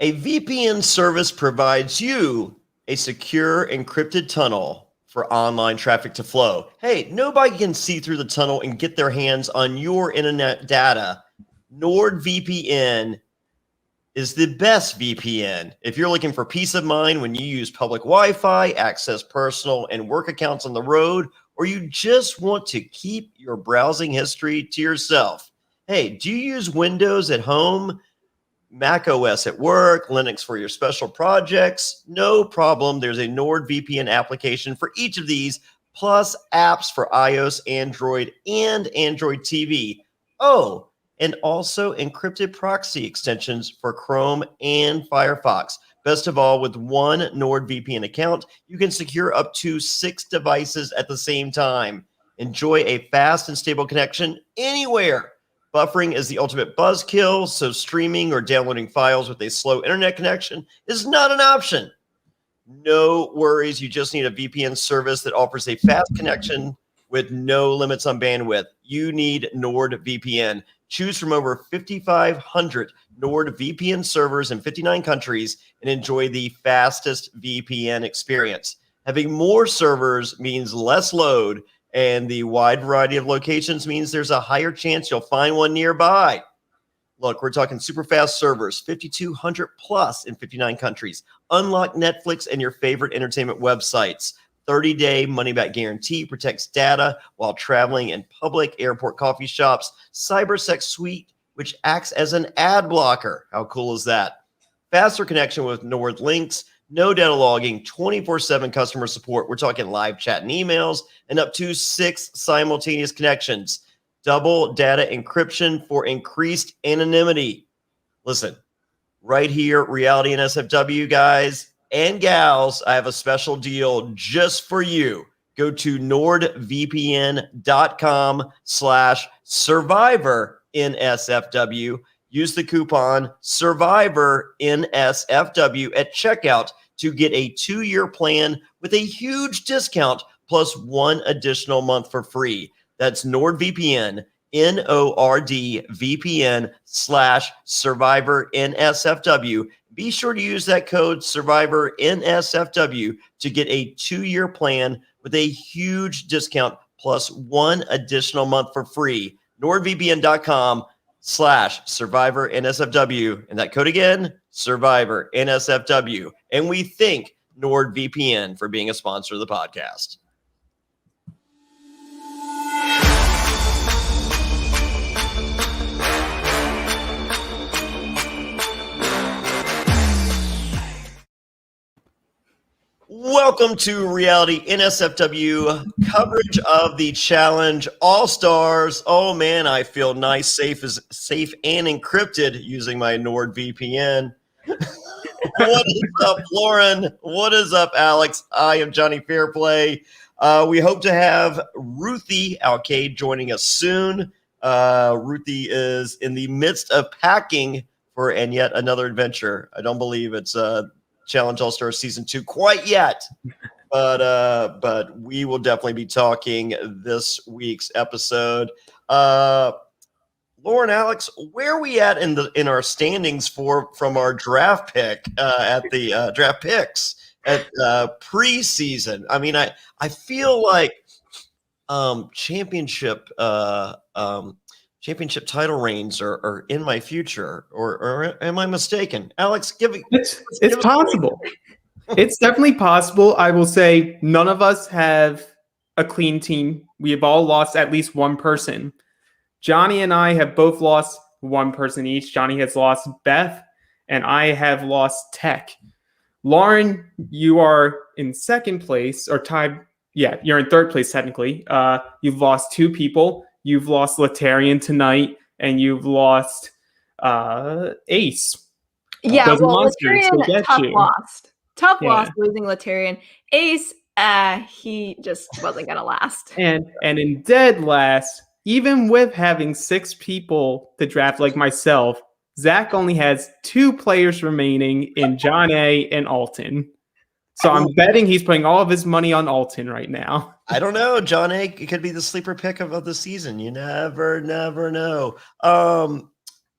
A VPN service provides you a secure encrypted tunnel for online traffic to flow. Hey, nobody can see through the tunnel and get their hands on your internet data. NordVPN is the best VPN. If you're looking for peace of mind when you use public Wi-Fi, access personal and work accounts on the road, or you just want to keep your browsing history to yourself. Hey, do you use Windows at home, Mac OS at work, Linux for your special projects? No problem. There's a NordVPN application for each of these, plus apps for iOS, Android, and Android TV. Oh, and also encrypted proxy extensions for Chrome and Firefox. Best of all, with one NordVPN account, you can secure up to 6 devices at the same time. Enjoy a fast and stable connection anywhere. Buffering is the ultimate buzzkill, so streaming or downloading files with a slow internet connection is not an option. No worries, you just need a VPN service that offers a fast connection with no limits on bandwidth. You need NordVPN. Choose from over 5,500 NordVPN servers in 59 countries and enjoy the fastest VPN experience. Having more servers means less load, and the wide variety of locations means there's a higher chance you'll find one nearby. Look, we're talking super fast servers, 5,200 plus in 59 countries. Unlock Netflix and your favorite entertainment websites. 30-day money-back guarantee protects data while traveling in public, airport coffee shops. CyberSec Suite, which acts as an ad blocker. How cool is that? Faster connection with Nord links, no data logging, 24/7 customer support. We're talking live chat and emails, and up to 6 simultaneous connections. Double data encryption for increased anonymity. Listen, right here, Reality and SFW, guys and gals, I have a special deal just for you. Go to nordvpn.com/survivornsfw. Use the coupon SurvivorNSFW at checkout to get a 2-year plan with a huge discount plus 1 additional month for free. That's NordVPN, NordVPN/SurvivorNSFW. Be sure to use that code SurvivorNSFW to get a 2-year plan with a huge discount plus 1 additional month for free. NordVPN.com/SurvivorNSFW. And that code again, SurvivorNSFW. And we thank NordVPN for being a sponsor of the podcast. Welcome to Reality NSFW coverage of the Challenge All-Stars. Oh man, I feel nice, safe and encrypted using my NordVPN. What is up, Lauren? What is up, Alex? I am Jonny Fairplay. We hope to have Ruthie Alcade joining us soon. Ruthie is in the midst of packing for and yet another adventure. I don't believe it's Challenge All-Star Season 2 quite yet, but we will definitely be talking this week's episode. Lauren, Alex, where are we at in our standings from our draft pick at the draft picks at preseason? I mean, I feel like championship title reigns are in my future, or am I mistaken? Alex, it's possible. It's definitely possible. I will say none of us have a clean team. We have all lost at least one person. Jonny and I have both lost one person each. Jonny has lost Beth, and I have lost Tech. Lauren, you are in second place, or tied. Yeah, you're in third place technically. You've lost 2 people. You've lost Letarian tonight, and you've lost Ace. Yeah, well, Letarian, tough loss losing Letarian. Ace, he just wasn't going to last. And in dead last, even with having 6 people to draft like myself, Zach only has 2 players remaining in John A. and Alton. So I'm betting he's putting all of his money on Alton right now. I don't know. John A. could be the sleeper pick of the season. You never know.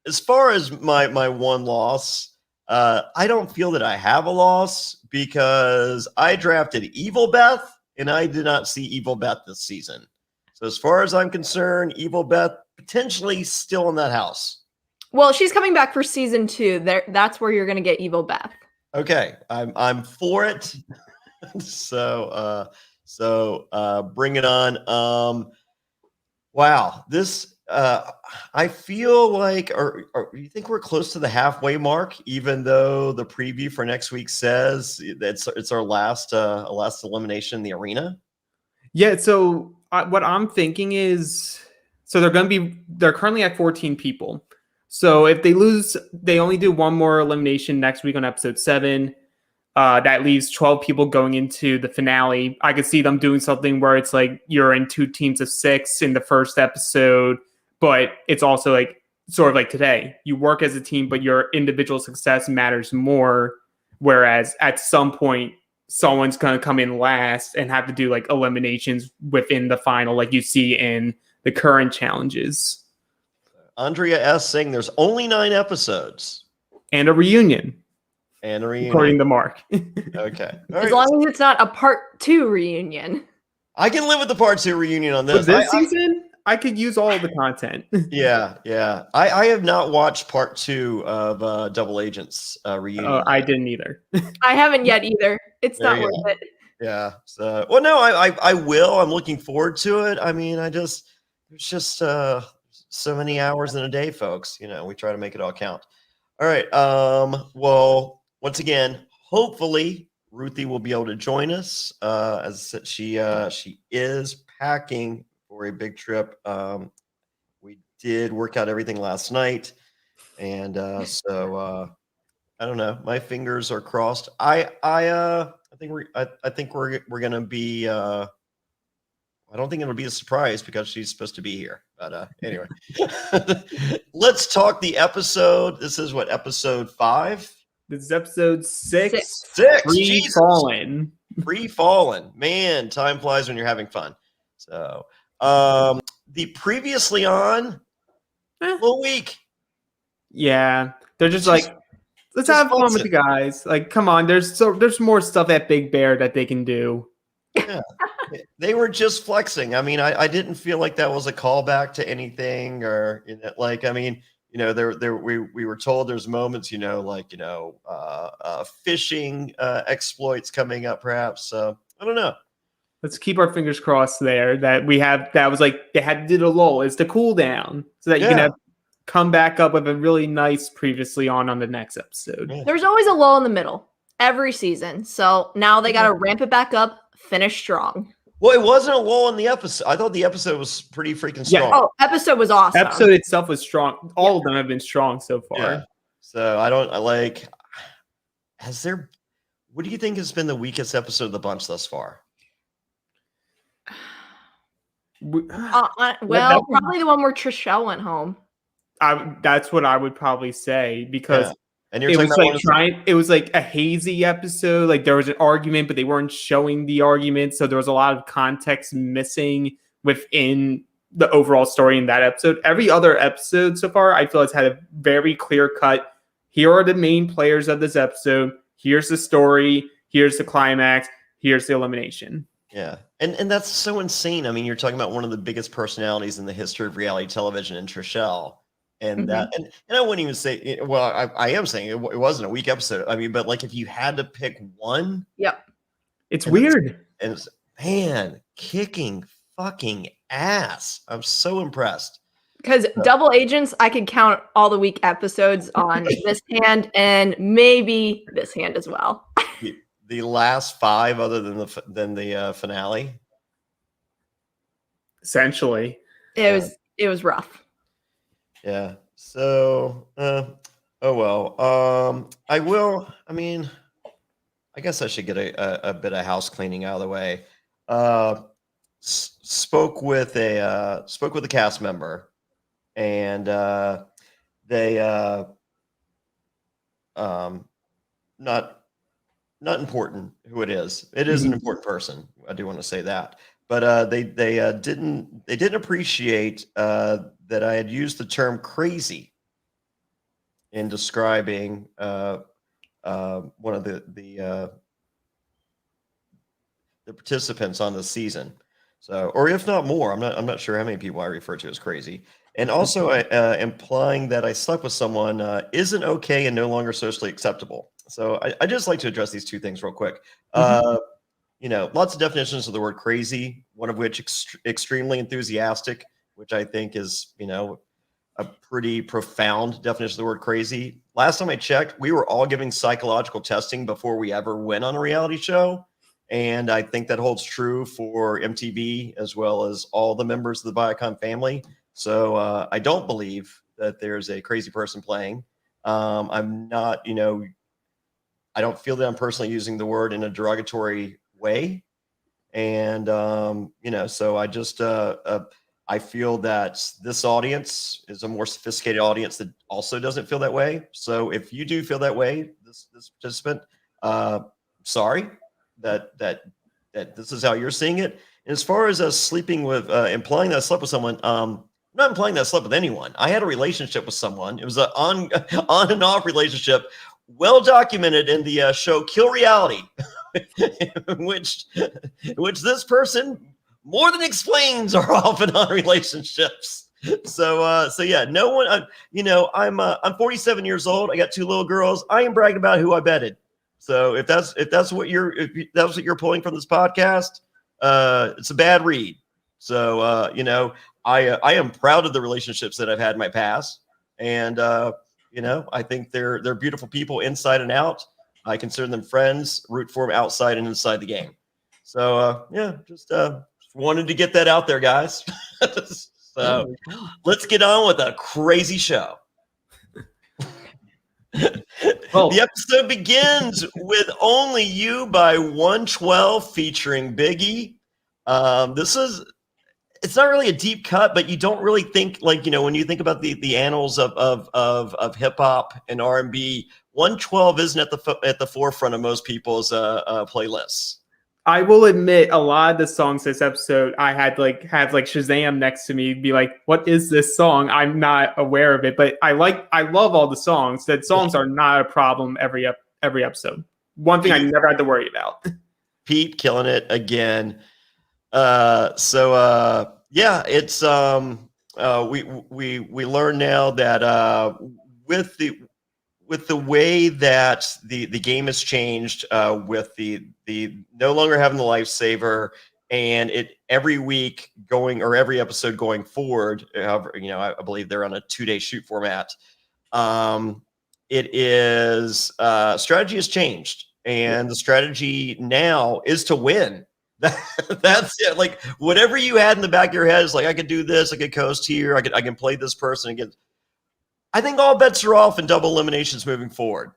As far as my one loss, I don't feel that I have a loss because I drafted Evil Beth, and I did not see Evil Beth this season. So as far as I'm concerned, Evil Beth potentially still in that house. Well, she's coming back for season 2. That's where you're going to get Evil Beth. Okay, I'm for it. So bring it on. Wow, this I feel like, or you think we're close to the halfway mark, even though the preview for next week says it's our last elimination in the arena. Yeah. So what I'm thinking is, so they're currently at 14 people. So if they lose, they only do one more elimination next week on episode 7. That leaves 12 people going into the finale. I could see them doing something where it's like you're in 2 teams of 6 in the first episode, but it's also like sort of like today. You work as a team, but your individual success matters more. Whereas at some point, someone's going to come in last and have to do like eliminations within the final, like you see in the current challenges. Andrea S. saying there's only 9 episodes. And a reunion. According to Mark. Okay. As long as it's not a part 2 reunion. I can live with the part 2 reunion on this. For this season, I could use all of the content. Yeah. I have not watched part 2 of Double Agents reunion. I didn't either. I haven't yet either. It's not worth it. Yeah. So, well, no, I will. I'm looking forward to it. I mean, there's just so many hours in a day, folks. You know, we try to make it all count. All right. Well, once again, hopefully Ruthie will be able to join us. As I said, she is packing for a big trip. We did work out everything last night, and so I don't know. My fingers are crossed. I think we're gonna be. I don't think it'll be a surprise because she's supposed to be here. But anyway, let's talk the episode. This is what, episode 5? This is episode 6. 6. Free Fallen. Free Fallen. Man, time flies when you're having fun. So, the previously on, a little weak. Yeah, they're just like, let's have fun with the guys. Like, come on, there's more stuff at Big Bear that they can do. Yeah. They were just flexing. I mean, I didn't feel like that was a callback to anything, or like, I mean, you know, we were told there's moments, you know, like, you know, fishing exploits coming up, perhaps. So I don't know. Let's keep our fingers crossed there that we have. That was like they had to do the lull. It's the cool down so that you can come back up with a really nice previously on the next episode. Yeah. There's always a lull in the middle every season, so now they got to ramp it back up, finish strong. Well, it wasn't a lull in the episode. I thought the episode was pretty freaking strong. Yeah. Oh, episode was awesome. Episode itself was strong. All of them have been strong so far. Yeah. So I like. What do you think has been the weakest episode of the bunch thus far? Well, probably the one where Trishelle went home. That's what I would probably say because and it was like it was like a hazy episode. Like there was an argument, but they weren't showing the argument, so there was a lot of context missing within the overall story in that episode. Every other episode so far, I feel, has had a very clear cut. Here are the main players of this episode. Here's the story. Here's the climax. Here's the elimination. Yeah. And that's so insane. I mean, you're talking about one of the biggest personalities in the history of reality television in Trishelle. And that, and I wouldn't even say, well, I am saying it wasn't a weak episode. I mean, but like if you had to pick one. Yep. It's weird. And it's, man, kicking fucking ass. I'm so impressed. Because Double Agents, I could count all the weak episodes on this hand and maybe this hand as well. The last 5 other than the finale. Essentially. It was rough. Yeah. So, oh well. I mean, I guess I should get a bit of house cleaning out of the way. Spoke with a cast member, and they not important who it is. It is an important person. I do want to say that, but they didn't appreciate that I had used the term crazy in describing one of the participants on the season. So, or if not more, I'm not sure how many people I refer to as crazy. And also, implying that I slept with someone isn't okay and no longer socially acceptable. So, I just like to address these two things real quick. Lots of definitions of the word crazy. One of which extremely enthusiastic, which I think is a pretty profound definition of the word crazy. Last time I checked, we were all giving psychological testing before we ever went on a reality show. And I think that holds true for MTV as well as all the members of the Viacom family. So I don't believe that there's a crazy person playing. I'm not, I don't feel that I'm personally using the word in a derogatory way. And, so I just, I feel that this audience is a more sophisticated audience that also doesn't feel that way. So if you do feel that way, this participant, sorry. That this is how you're seeing it. And as far as us sleeping with, implying that I slept with someone, I'm not implying that I slept with anyone. I had a relationship with someone. It was an on and off relationship, well documented in the show Kill Reality, which this person more than explains are off and on relationships. So yeah, no one. I'm 47 years old. I got 2 little girls. I am bragging about who I bedded. So if that's what you're pulling from this podcast, it's a bad read. So I am proud of the relationships that I've had in my past, and I think they're beautiful people inside and out. I consider them friends, root for them outside and inside the game. So just wanted to get that out there, guys. So let's get on with a crazy show. The episode begins with Only You by 112 featuring Biggie. It's not really a deep cut, but you don't really think when you think about the annals of hip hop and R&B, 112 isn't at the forefront of most people's playlists. I will admit, a lot of the songs this episode, I had have Shazam next to me, be like, "What is this song?" I'm not aware of it, but I love all the songs. That songs are not a problem every episode. One thing I never had to worry about. Pete killing it again. It's we learn now that with the way that the game has changed, with the no longer having the lifesaver, and it every week going or every episode going forward, I believe they're on a 2-day shoot format. It is strategy has changed, and the strategy now is to win. That's it. Like whatever you had in the back of your head is like, I could do this, I could coast here, I can play this person against. I think all bets are off in double eliminations moving forward.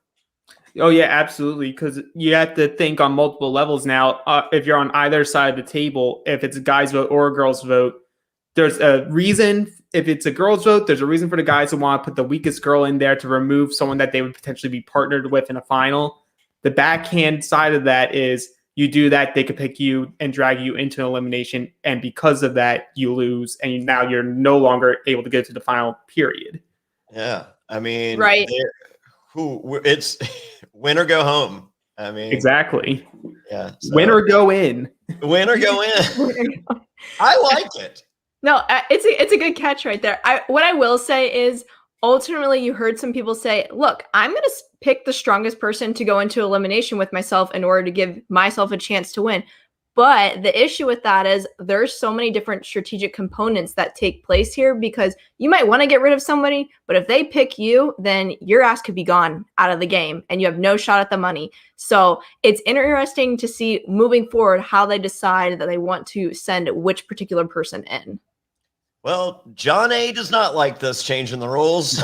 Oh yeah, absolutely. Because you have to think on multiple levels now. If you're on either side of the table, if it's a guy's vote or a girl's vote, there's a reason. If it's a girl's vote, there's a reason for the guys who want to put the weakest girl in there to remove someone that they would potentially be partnered with in a final. The backhand side of that is you do that, they could pick you and drag you into an elimination, and because of that, you lose, and now you're no longer able to get to the final period. Yeah, I mean, right. It's win or go home. I mean, exactly. Yeah, so. Win or go in. Win or go in. I like it. No, it's a good catch right there. What I will say is, ultimately, you heard some people say, "Look, I'm going to pick the strongest person to go into elimination with myself in order to give myself a chance to win." But the issue with that is there's so many different strategic components that take place here, because you might want to get rid of somebody, but if they pick you, then your ass could be gone out of the game and you have no shot at the money. So it's interesting to see moving forward how they decide that they want to send which particular person in. Well, John A. does not like this change in the rules.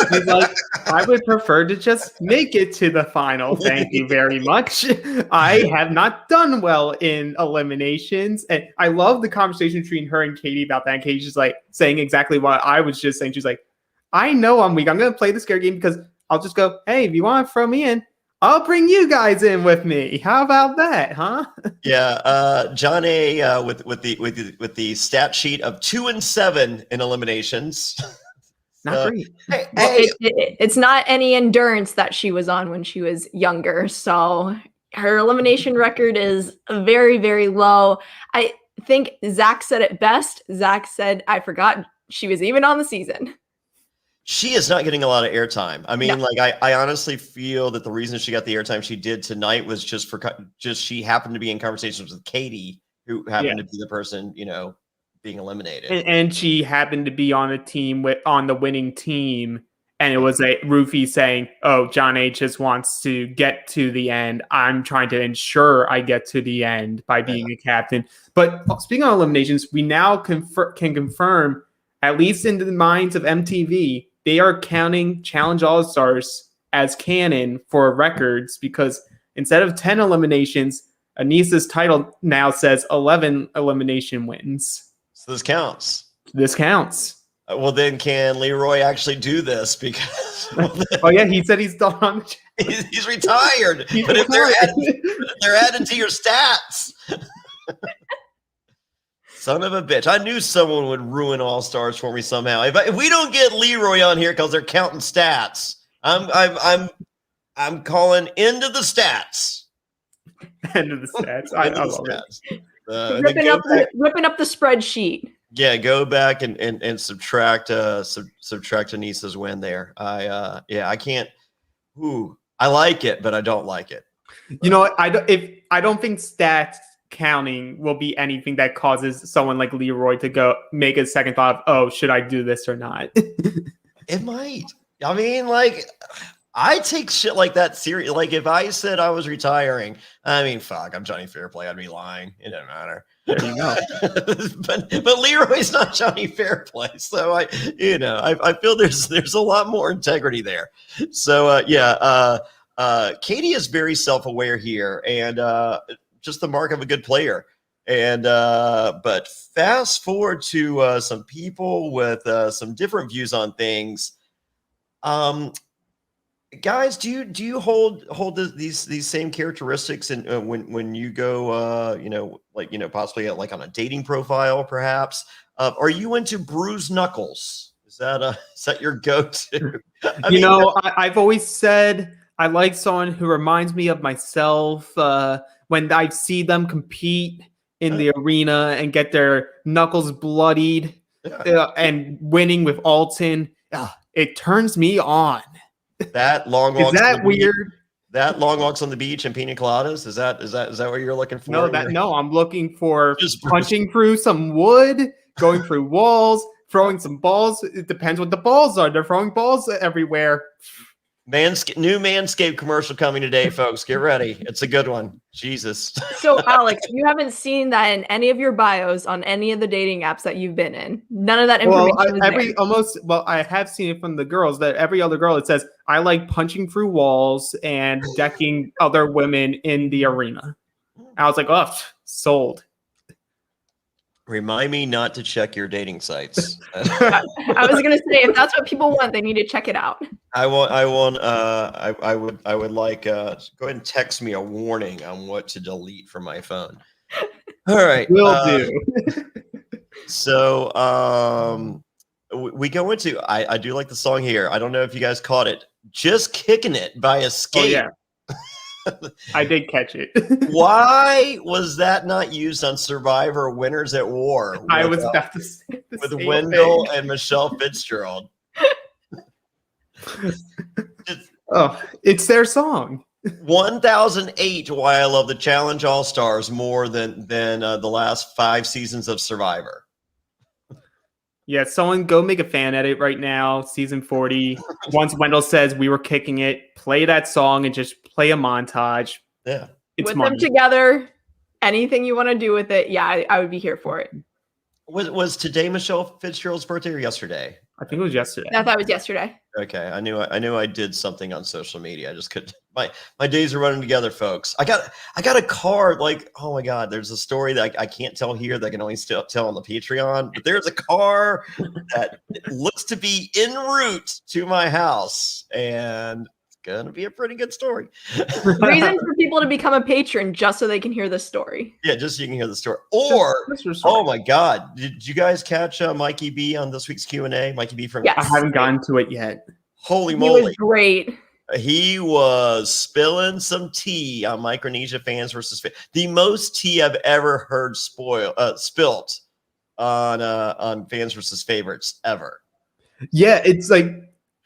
He's like, I would prefer to just make it to the final. Thank you very much. I have not done well in eliminations. And I love the conversation between her and Katie about that. And Katie's just like saying exactly what I was just saying. She's like, I know I'm weak. I'm going to play the scare game because I'll just go, hey, if you want to throw me in, I'll bring you guys in with me. How about that, huh? Yeah, John A. With the stat sheet of 2-7 in eliminations. Not great. Hey, Well, it's not any endurance that she was on when she was younger. So her elimination record is very, very low. I think Zach said it best. Zach said, I forgot she was even on the season. she is not getting a lot of airtime. I mean, No. like I honestly feel that the reason she got the airtime she did tonight was just she happened to be in conversations with Katie, who happened to be the person, being eliminated. And she happened to be on a team on the winning team. And it was a Rufy saying, oh, John H just wants to get to the end. I'm trying to ensure I get to the end by being a captain. But speaking of eliminations, we now can confirm, at least in the minds of MTV, they are counting Challenge All-Stars as canon for records, because instead of 10 eliminations, Anissa's title now says 11 elimination wins. So this counts. This counts. Well, then can Leroy actually do this? Because oh yeah, he said he's done on the he's retired. But if they're added to your stats. Son of a bitch. I knew someone would ruin All Stars for me somehow. If we don't get Leroy on here because they're counting stats, I'm calling end of the stats. End of the stats. I love it. Ripping up the spreadsheet. Yeah, go back and subtract Anissa's win there. I can't. I like it, but I don't like it. You know what? I don't think stats counting will be anything that causes someone like Leroy to go make a second thought of, oh, should I do this or not? It might. I mean, like, I take shit like that serious. Like, if I said I was retiring, I mean, fuck, I'm Jonny Fairplay. I'd be lying. It doesn't matter. There you go. but Leroy's not Jonny Fairplay, so I feel there's a lot more integrity there. So Katie is very self-aware here, and just the mark of a good player. And but fast forward to some people with some different views on things. Guys, do you hold these same characteristics and when you go possibly like on a dating profile perhaps? Are you into bruised knuckles? Is that your go-to? I've always said I like someone who reminds me of myself when I see them compete in the arena and get their knuckles bloodied and winning with Alton. It turns me on. That long walks. Is that weird? That long walks on the beach and pina coladas. Is that what you're looking for? No, I'm looking for just punching through some wood, going through walls, throwing some balls. It depends what the balls are. They're throwing balls everywhere. New Manscaped commercial coming today, folks. Get ready. It's a good one. Jesus. So, Alex, you haven't seen that in any of your bios on any of the dating apps that you've been in. None of that information I have seen it from the girls that every other girl, it says, I like punching through walls and decking other women in the arena. I was like, oh, sold. Remind me not to check your dating sites. I was gonna say, if that's what people want, they need to check it out. I would like go ahead and text me a warning on what to delete from my phone. All right. Will do. So we go into I do like the song here. I don't know if you guys caught it. Just Kicking It by Escape. Oh, yeah. I did catch it. Why was that not used on Survivor Winners at War? I was about to say with Wendell and Michelle Fitzgerald. It's their song. 1008. Why I love the Challenge All Stars more than the last 5 seasons of Survivor. Yeah, someone go make a fan edit right now. Season 40. Once Wendell says we were kicking it, play that song and just play a montage. Yeah, it's with them together. Anything you want to do with it, yeah, I would be here for it. Was today Michelle Fitzgerald's birthday or yesterday? I think it was yesterday. I thought it was yesterday. Okay, I knew I did something on social media. I just couldn't. My days are running together, folks. I got a card. Like, oh my God, there's a story that I can't tell here that I can only still tell on the Patreon. But there's a car that looks to be en route to my house, and gonna be a pretty good story. Reason for people to become a patron just so they can hear the story. Yeah, just so you can hear the story. Or, oh my God, did you guys catch Mikey B on this week's Q&A? Mikey B from Yes. I haven't gotten to it yet. Holy He moly. was great. He was spilling some tea on Micronesia fans versus the most tea I've ever heard spilt on fans versus favorites ever. Yeah, it's like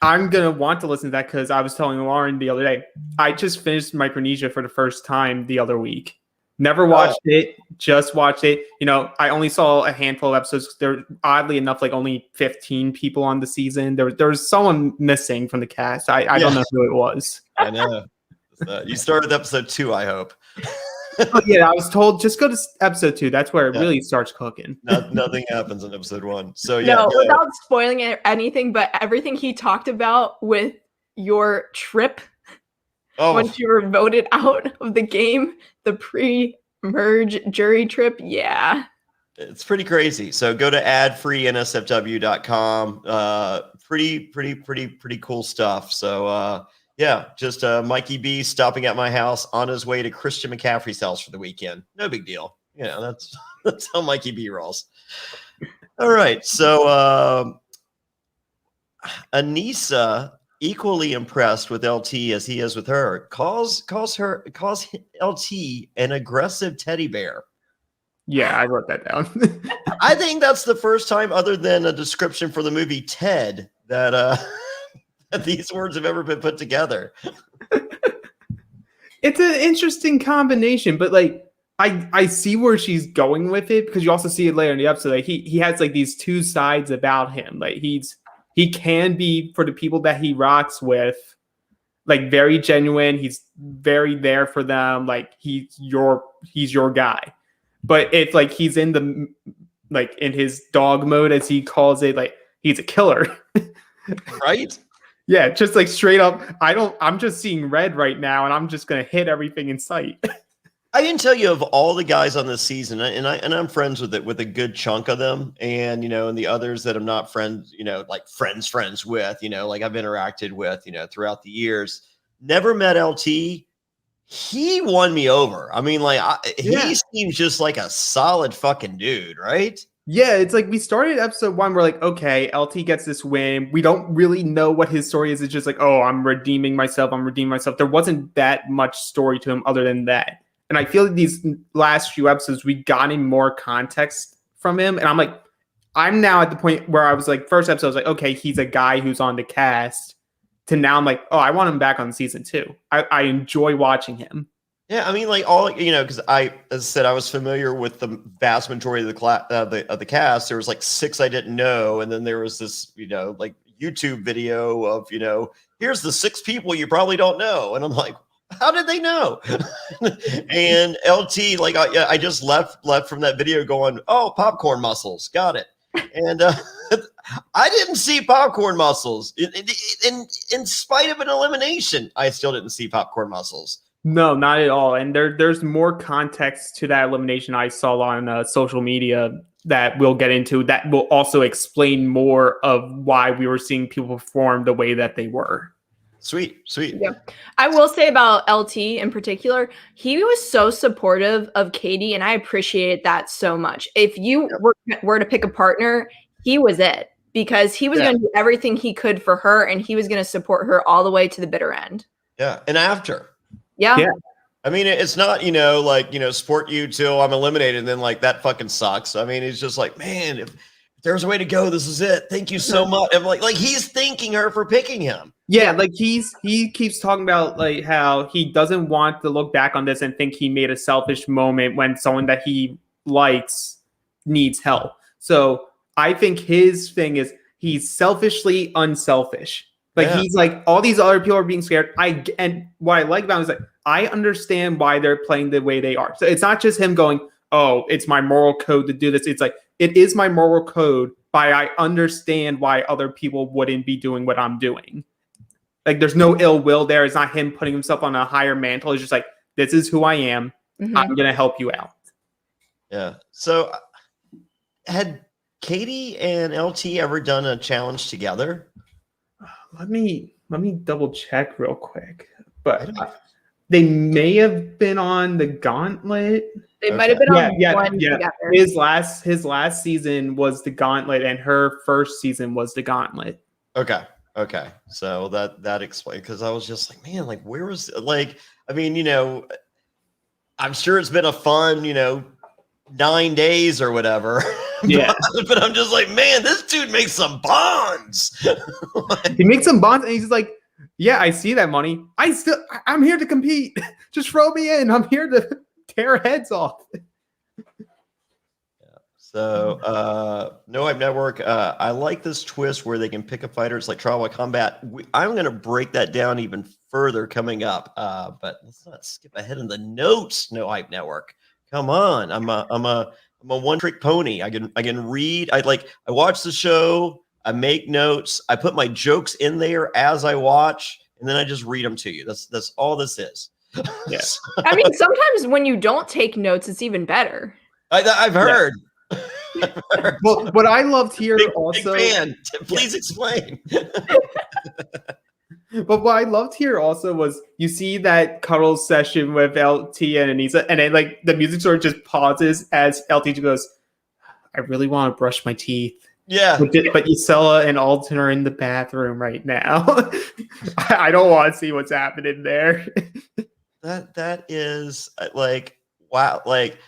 I'm gonna want to listen to that because I was telling Lauren the other day. I just finished Micronesia for the first time the other week. Never watched it, just watched it. You know, I only saw a handful of episodes. There, oddly enough, like only 15 people on the season. There was someone missing from the cast. I don't know who it was. I know. You started episode 2, I hope. Yeah, I was told just go to episode 2. That's where it really starts cooking. Nothing happens in episode 1. So yeah, no, without spoiling anything, but everything he talked about with your trip once you were voted out of the game, the pre-merge jury trip, it's pretty crazy. So go to adfreensfw.com. Pretty cool stuff. So just Mikey B stopping at my house on his way to Christian McCaffrey's house for the weekend. No big deal. You know, that's how Mikey B rolls. All right. So Anissa, equally impressed with LT as he is with her, calls LT an aggressive teddy bear. Yeah, I wrote that down. I think that's the first time, other than a description for the movie Ted, that these words have ever been put together. It's an interesting combination, but like I see where she's going with it because you also see it later in the episode. Like he has like these two sides about him. Like he can be, for the people that he rocks with, like very genuine. He's very there for them. Like he's your guy. But if like he's in the like in his dog mode, as he calls it, like he's a killer. Right? Yeah, just like straight up. I'm just seeing red right now, and I'm just gonna hit everything in sight. I can tell you, of all the guys on this season, and I'm friends with a good chunk of them, and and the others that I'm not friends, like friends with, like I've interacted with, throughout the years. Never met LT. He won me over. I mean, like he seems just like a solid fucking dude, right? Yeah, it's like we started episode 1. We're like, okay, LT gets this win. We don't really know what his story is. It's just like, oh, I'm redeeming myself. There wasn't that much story to him other than that. And I feel like these last few episodes, we got in more context from him. And I'm like, I'm now at the point where I was like, first episode, I was like, okay, he's a guy who's on the cast. To now, I'm like, oh, I want him back on season 2. I enjoy watching him. Yeah, I mean, like all because as I said, I was familiar with the vast majority of the cast. There was like 6 I didn't know, and then there was this like YouTube video of here's the 6 people you probably don't know, and I'm like, how did they know? And LT, like I just left from that video going, oh, popcorn muscles, got it. And I didn't see popcorn muscles in spite of an elimination. I still didn't see popcorn muscles. No, not at all. And there's more context to that elimination I saw on social media that we'll get into that will also explain more of why we were seeing people perform the way that they were. Sweet. Yeah. I will say about LT in particular, he was so supportive of Katie, and I appreciated that so much. If you were to pick a partner, he was it, because he was going to do everything he could for her, and he was going to support her all the way to the bitter end. Yeah, and after. Yeah. I mean, it's not, support you till I'm eliminated, and then like that fucking sucks. I mean, it's just like, man, if there's a way to go, this is it. Thank you so much. I'm like he's thanking her for picking him. Yeah, like he keeps talking about like how he doesn't want to look back on this and think he made a selfish moment when someone that he likes needs help. So I think his thing is he's selfishly unselfish. Like he's like, all these other people are being scared. And what I like about him is like, I understand why they're playing the way they are. So it's not just him going, oh, it's my moral code to do this. It's like, it is my moral code, but I understand why other people wouldn't be doing what I'm doing. Like, there's no ill will there. It's not him putting himself on a higher mantle. It's just like, this is who I am. Mm-hmm. I'm going to help you out. Yeah. So had Katie and LT ever done a challenge together? Let me Let me double check real quick. But they may have been on the Gauntlet. They might have been on one yeah. together. His last season was the Gauntlet, and her first season was the Gauntlet. Okay. So that explains, because I was just like, man, like where was like, I mean, I'm sure it's been a fun, 9 days or whatever. Yeah. but I'm just like, man, this dude makes some bonds. He makes some bonds, and he's like, yeah, I see that money. I'm here to compete. Just throw me in. I'm here to tear heads off. So, No Hype Network, I like this twist where they can pick a fighter. It's like Trial by Combat. I'm going to break that down even further coming up. But let's not skip ahead in the notes, No Hype Network. Come on. I'm a one-trick pony. I can read. I watch the show. I make notes. I put my jokes in there as I watch, and then I just read them to you. That's all this is. Yeah. I mean, sometimes when you don't take notes, it's even better. I've heard. Yeah. Well, what I loved here also. Big fan. Please explain. But what I loved here also was you see that cuddle session with LT and Anissa, and then like the music sort of just pauses as LT goes, "I really want to brush my teeth." Yeah. But Yusela and Alton are in the bathroom right now. I don't want to see what's happening there. That is like, wow. Like,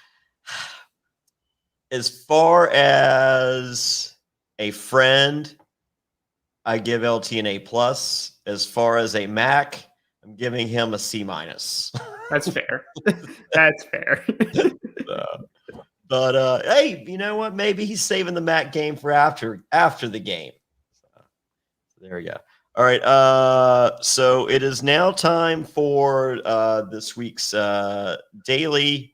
as far as a friend, I give LT an A+. As far as a Mac, I'm giving him a C-. That's fair. That's fair. But hey, you know what? Maybe he's saving the Mac game for after the game. So there we go. All right. So it is now time for this week's daily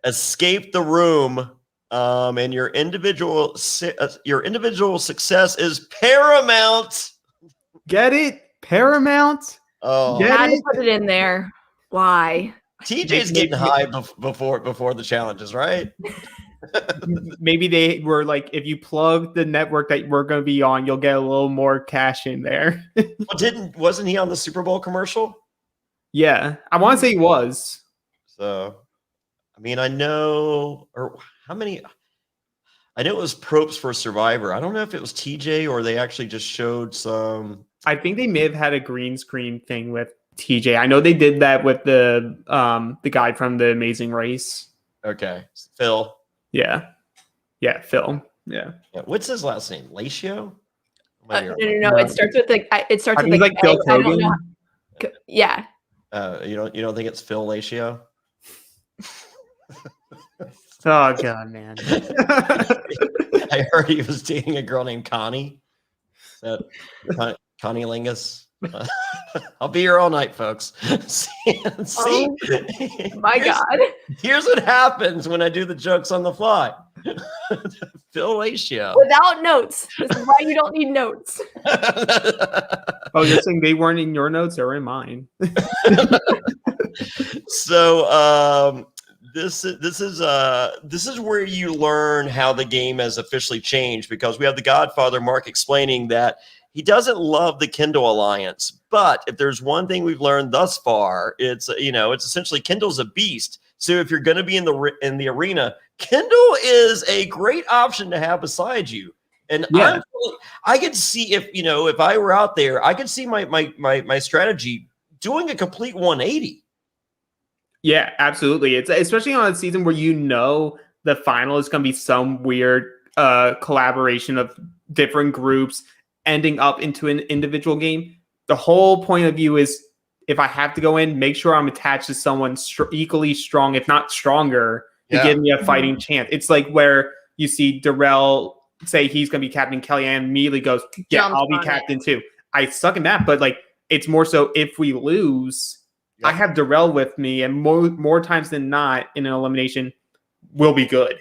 Escape the Room. And your individual success is paramount. Get it? Paramount? Oh, Had to put it in there. Why? TJ's getting high before the challenges, right? Maybe they were like, if you plug the network that we're going to be on, you'll get a little more cash in there. Wasn't he on the Super Bowl commercial? Yeah, I want to say he was. So, I mean, I know it was Probst for Survivor. I don't know if it was TJ or they actually just showed some. I think they may have had a green screen thing with TJ. I know they did that with the guy from The Amazing Race. Okay, Phil. Yeah, Phil. Yeah. What's his last name? Lacio? No. It starts with like Phil Kogan. Yeah. You don't think it's Phil Lacio? Oh god, man! I heard he was dating a girl named Connie. Is that Connie Lingus? I'll be here all night, folks. See? My God! Here's what happens when I do the jokes on the fly. Phil Lacio. Without notes. This is why you don't need notes. Oh, you're saying they weren't in your notes or in mine? So this is where you learn how the game has officially changed, because we have the Godfather Mark explaining that he doesn't love the Kindle Alliance, but if there's one thing we've learned thus far, it's essentially Kindle's a beast. So if you're going to be in the arena, Kindle is a great option to have beside you. And yeah. I could see if I were out there, I could see my strategy doing a complete 180. Yeah, absolutely. It's especially on a season where the final is going to be some weird collaboration of different groups ending up into an individual game. The whole point of view is, if I have to go in, make sure I'm attached to someone equally strong, if not stronger, to give me a fighting chance. It's like where you see Darrell say he's going to be Captain Kelly and immediately goes, yeah, I'll be captain too. I suck in that, but it's more so if we lose, I have Darrell with me, and more times than not in an elimination, we'll be good.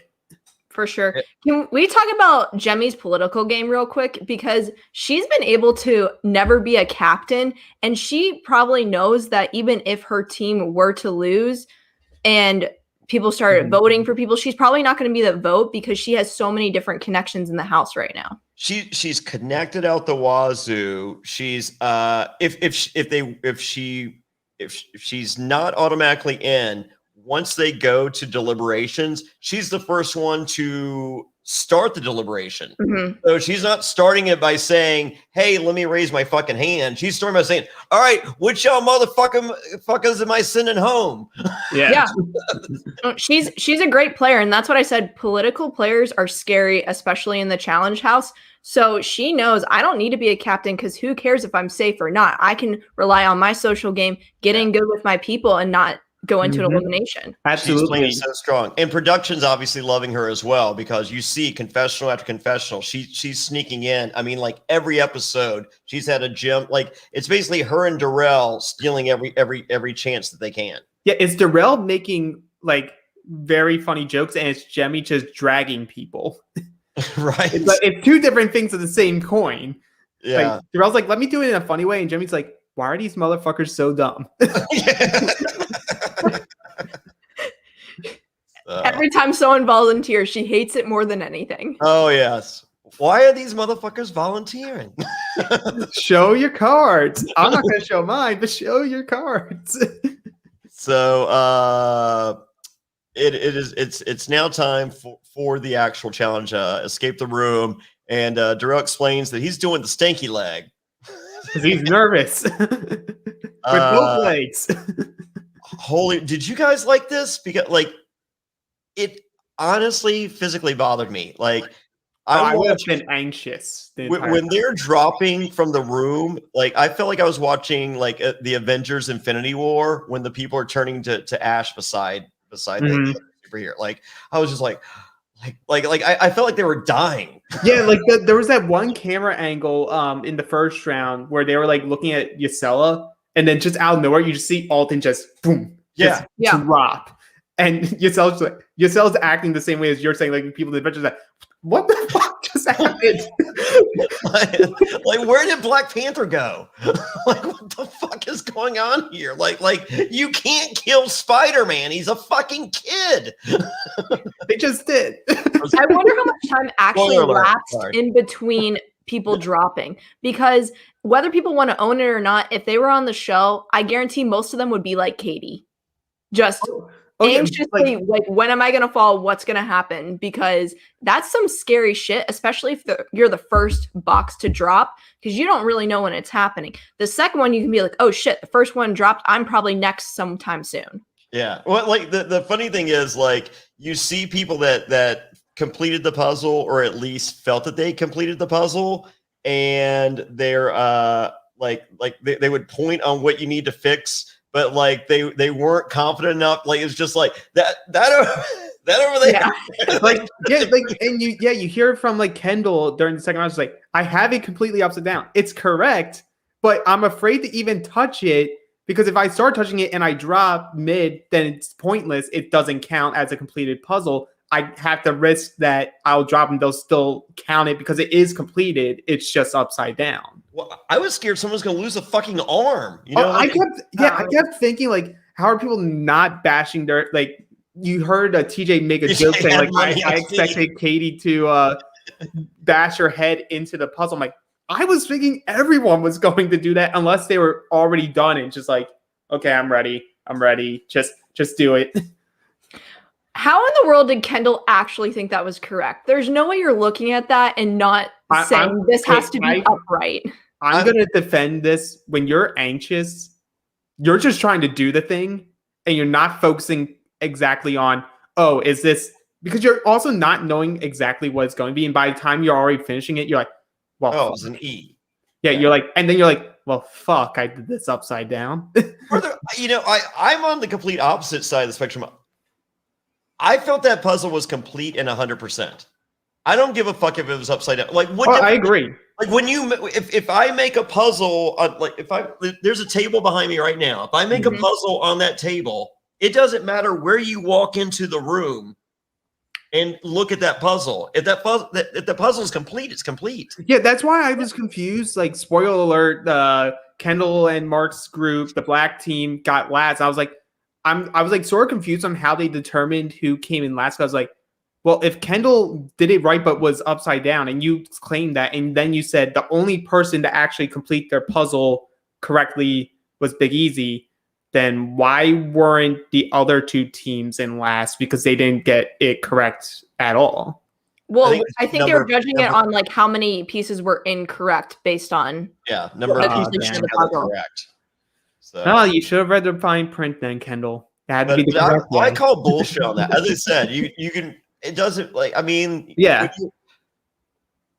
For sure. Can we talk about Jemmy's political game real quick? Because she's been able to never be a captain, and she probably knows that even if her team were to lose and people started voting for people. She's probably not going to be the vote because she has so many different connections in the House right now. She's connected out the wazoo. She's if she's not automatically in, once they go to deliberations, she's the first one to start the deliberation. Mm-hmm. So she's not starting it by saying, "Hey, let me raise my fucking hand." She's starting by saying, "All right, which y'all motherfuckers am I sending home?" Yeah. She's a great player, and that's what I said. Political players are scary, especially in the challenge house. So she knows I don't need to be a captain because who cares if I'm safe or not? I can rely on my social game, getting good with my people, and not go into an elimination. Absolutely. She's playing so strong. And production's obviously loving her as well, because you see confessional after confessional. She's sneaking in. I mean, like every episode, she's had a gem. Like it's basically her and Darrell stealing every chance that they can. Yeah, it's Darrell making like very funny jokes, and it's Jemmy just dragging people. Right. It's two different things of the same coin. Yeah. Like, Darrell's like, let me do it in a funny way. And Jemmy's like, why are these motherfuckers so dumb? Every time someone volunteers, she hates it more than anything. Oh, yes. Why are these motherfuckers volunteering? Show your cards. I'm not going to show mine, but show your cards. So it's now time for the actual challenge, escape the room, and Darrell explains that he's doing the stanky leg because he's nervous with both legs. Holy, did you guys like this? Because like it honestly physically bothered me. Like I would have been anxious when they're dropping from the room. Like I felt like I was watching like the Avengers Infinity War when the people are turning to ash beside the superhero. Like I was just like I felt like they were dying. Yeah, like there was that one camera angle in the first round where they were like looking at Yesella, and then just out of nowhere you just see Alton just boom, drop, and Yesella's acting the same way as you're saying. Like people in the Avengers, like, what the fuck just happened? like where did Black Panther go? Like what the fuck is going on here? Like you can't kill Spider-Man. He's a fucking kid. They just did. I wonder how much time actually lapsed in between people dropping, because whether people want to own it or not, if they were on the show, I guarantee most of them would be like Katie, just anxiously like when am I going to fall? What's going to happen? Because that's some scary shit, especially if you're the first box to drop, because you don't really know when it's happening. The second one, you can be like, oh shit, the first one dropped. I'm probably next sometime soon. Yeah. Well, like the funny thing is, like you see people that completed the puzzle, or at least felt that they completed the puzzle, and they're they would point on what you need to fix, but like they weren't confident enough. Like it's just like that over there. Yeah. And you hear it from like Kendall during the second round. It's like, I have it completely upside down. It's correct, but I'm afraid to even touch it, because if I start touching it and I drop mid, then it's pointless. It doesn't count as a completed puzzle. I have to risk that I'll drop and they'll still count it because it is completed. It's just upside down. Well, I was scared someone was going to lose a fucking arm. You know, I kept thinking, like, how are people not bashing their, like, you heard TJ make a joke saying, like, I expected Katie to bash her head into the puzzle. I'm like, I was thinking everyone was going to do that unless they were already done and just like, okay, I'm ready. Just do it. How in the world did Kendall actually think that was correct? There's no way you're looking at that and not saying this has to be upright. I'm going to defend this. When you're anxious, you're just trying to do the thing and you're not focusing exactly on, oh, is this, because you're also not knowing exactly what it's going to be. And by the time you're already finishing it, you're like, well, oh, it's an E. Yeah, you're like, and then you're like, well, fuck, I did this upside down. I'm on the complete opposite side of the spectrum. I felt that puzzle was complete and 100%. I don't give a fuck if it was upside down. Like, I agree. Like when if I make a puzzle, there's a table behind me right now. If I make a puzzle on that table, it doesn't matter where you walk into the room and look at that puzzle. If the puzzle is complete, it's complete. Yeah, that's why I was confused. Like, spoiler alert, Kendall and Mark's group, the black team, got last. I was like, I was like sort of confused on how they determined who came in last. I was like, well, if Kendall did it right but was upside down, and you claimed that, and then you said the only person to actually complete their puzzle correctly was Big Easy, then why weren't the other two teams in last? Because they didn't get it correct at all. Well, I think they were judging it on like how many pieces were incorrect based on number of completion of the puzzle. Correct. So. Oh, you should have read the fine print then, Kendall. That had to be the correct I call bullshit on that. As I said, you can. It doesn't like. I mean,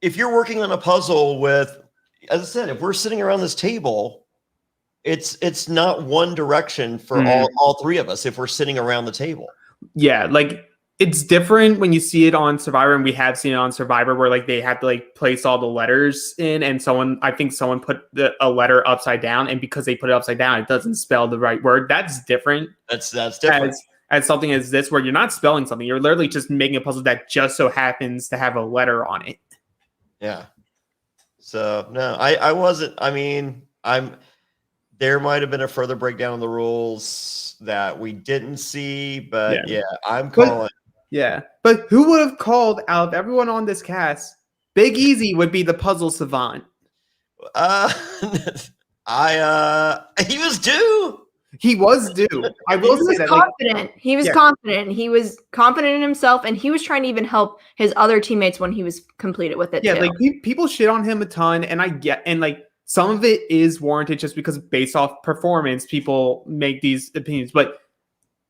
if you're working on a puzzle with, as I said, if we're sitting around this table, it's not one direction for all three of us. If we're sitting around the table, yeah, like. It's different when you see it on Survivor, and we have seen it on Survivor where like they have to like place all the letters in, and I think someone put a letter upside down, and because they put it upside down, it doesn't spell the right word. That's different. That's different. As something as this, where you're not spelling something, you're literally just making a puzzle that just so happens to have a letter on it. Yeah. So no, I wasn't. I mean, there might have been a further breakdown of the rules that we didn't see, but I'm calling. Yeah, but who would have called out of everyone on this cast? Big Easy would be the puzzle savant. He was due. He was due. I will say that. Confident. He was confident. He was confident in himself, and he was trying to even help his other teammates when he was completed with it. Yeah, too. like people shit on him a ton, and I get, and like some of it is warranted just because based off performance, people make these opinions, but.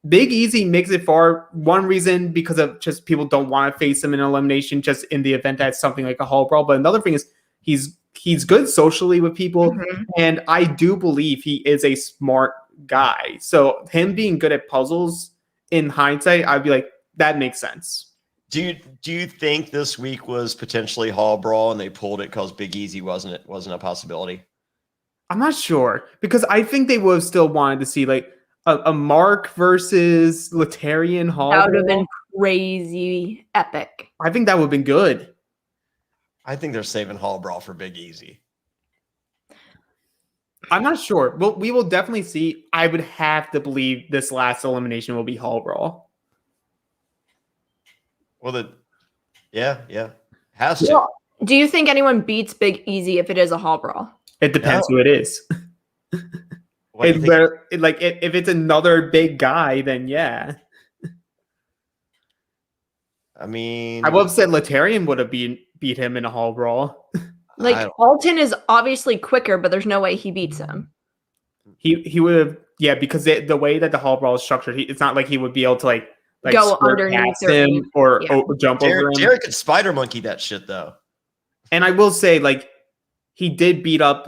Big Easy makes it far. One reason because of just people don't want to face him in elimination, just in the event that something like a hall brawl. But another thing is he's good socially with people, and I do believe he is a smart guy. So him being good at puzzles, in hindsight, I'd be like, that makes sense. Do you think this week was potentially hall brawl and they pulled it because Big Easy wasn't a possibility? I'm not sure because I think they would have still wanted to see like. A Mark versus Letarian Hall. That would have been crazy epic. I think that would have been good. I think they're saving Hall Brawl for Big Easy. I'm not sure. Well, we will definitely see. I would have to believe this last elimination will be Hall Brawl. Well, has to. Do you think anyone beats Big Easy if it is a Hall Brawl? It depends who it is. If it's another big guy, then yeah. I mean, I would have said Letarian would have beat him in a hall brawl. Like Alton is obviously quicker, but there's no way he beats him. He would have, because the way that the hall brawl is structured, it's not like he would be able to like go underneath him or jump over him. Derek could spider monkey that shit though. And I will say, like, he did beat up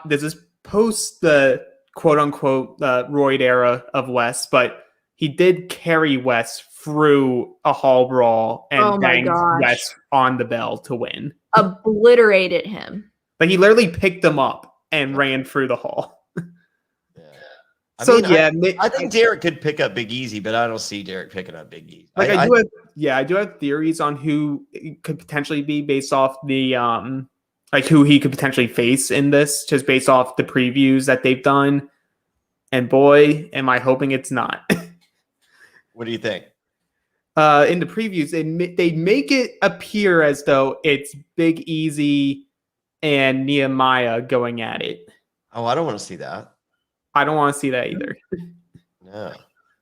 this is post the quote unquote Royd era of Wes, but he did carry Wes through a hall brawl and banged Wes on the bell to win. Obliterated him. Like he literally picked him up and ran through the hall. I think Derek could pick up Big Easy, but I don't see Derek picking up Big Easy. I do have theories on who it could potentially be based off the like who he could potentially face in this, just based off the previews that they've done. And boy, am I hoping it's not. What do you think? In the previews, they make it appear as though it's Big Easy and Nehemiah going at it. Oh, I don't want to see that. I don't want to see that either. No.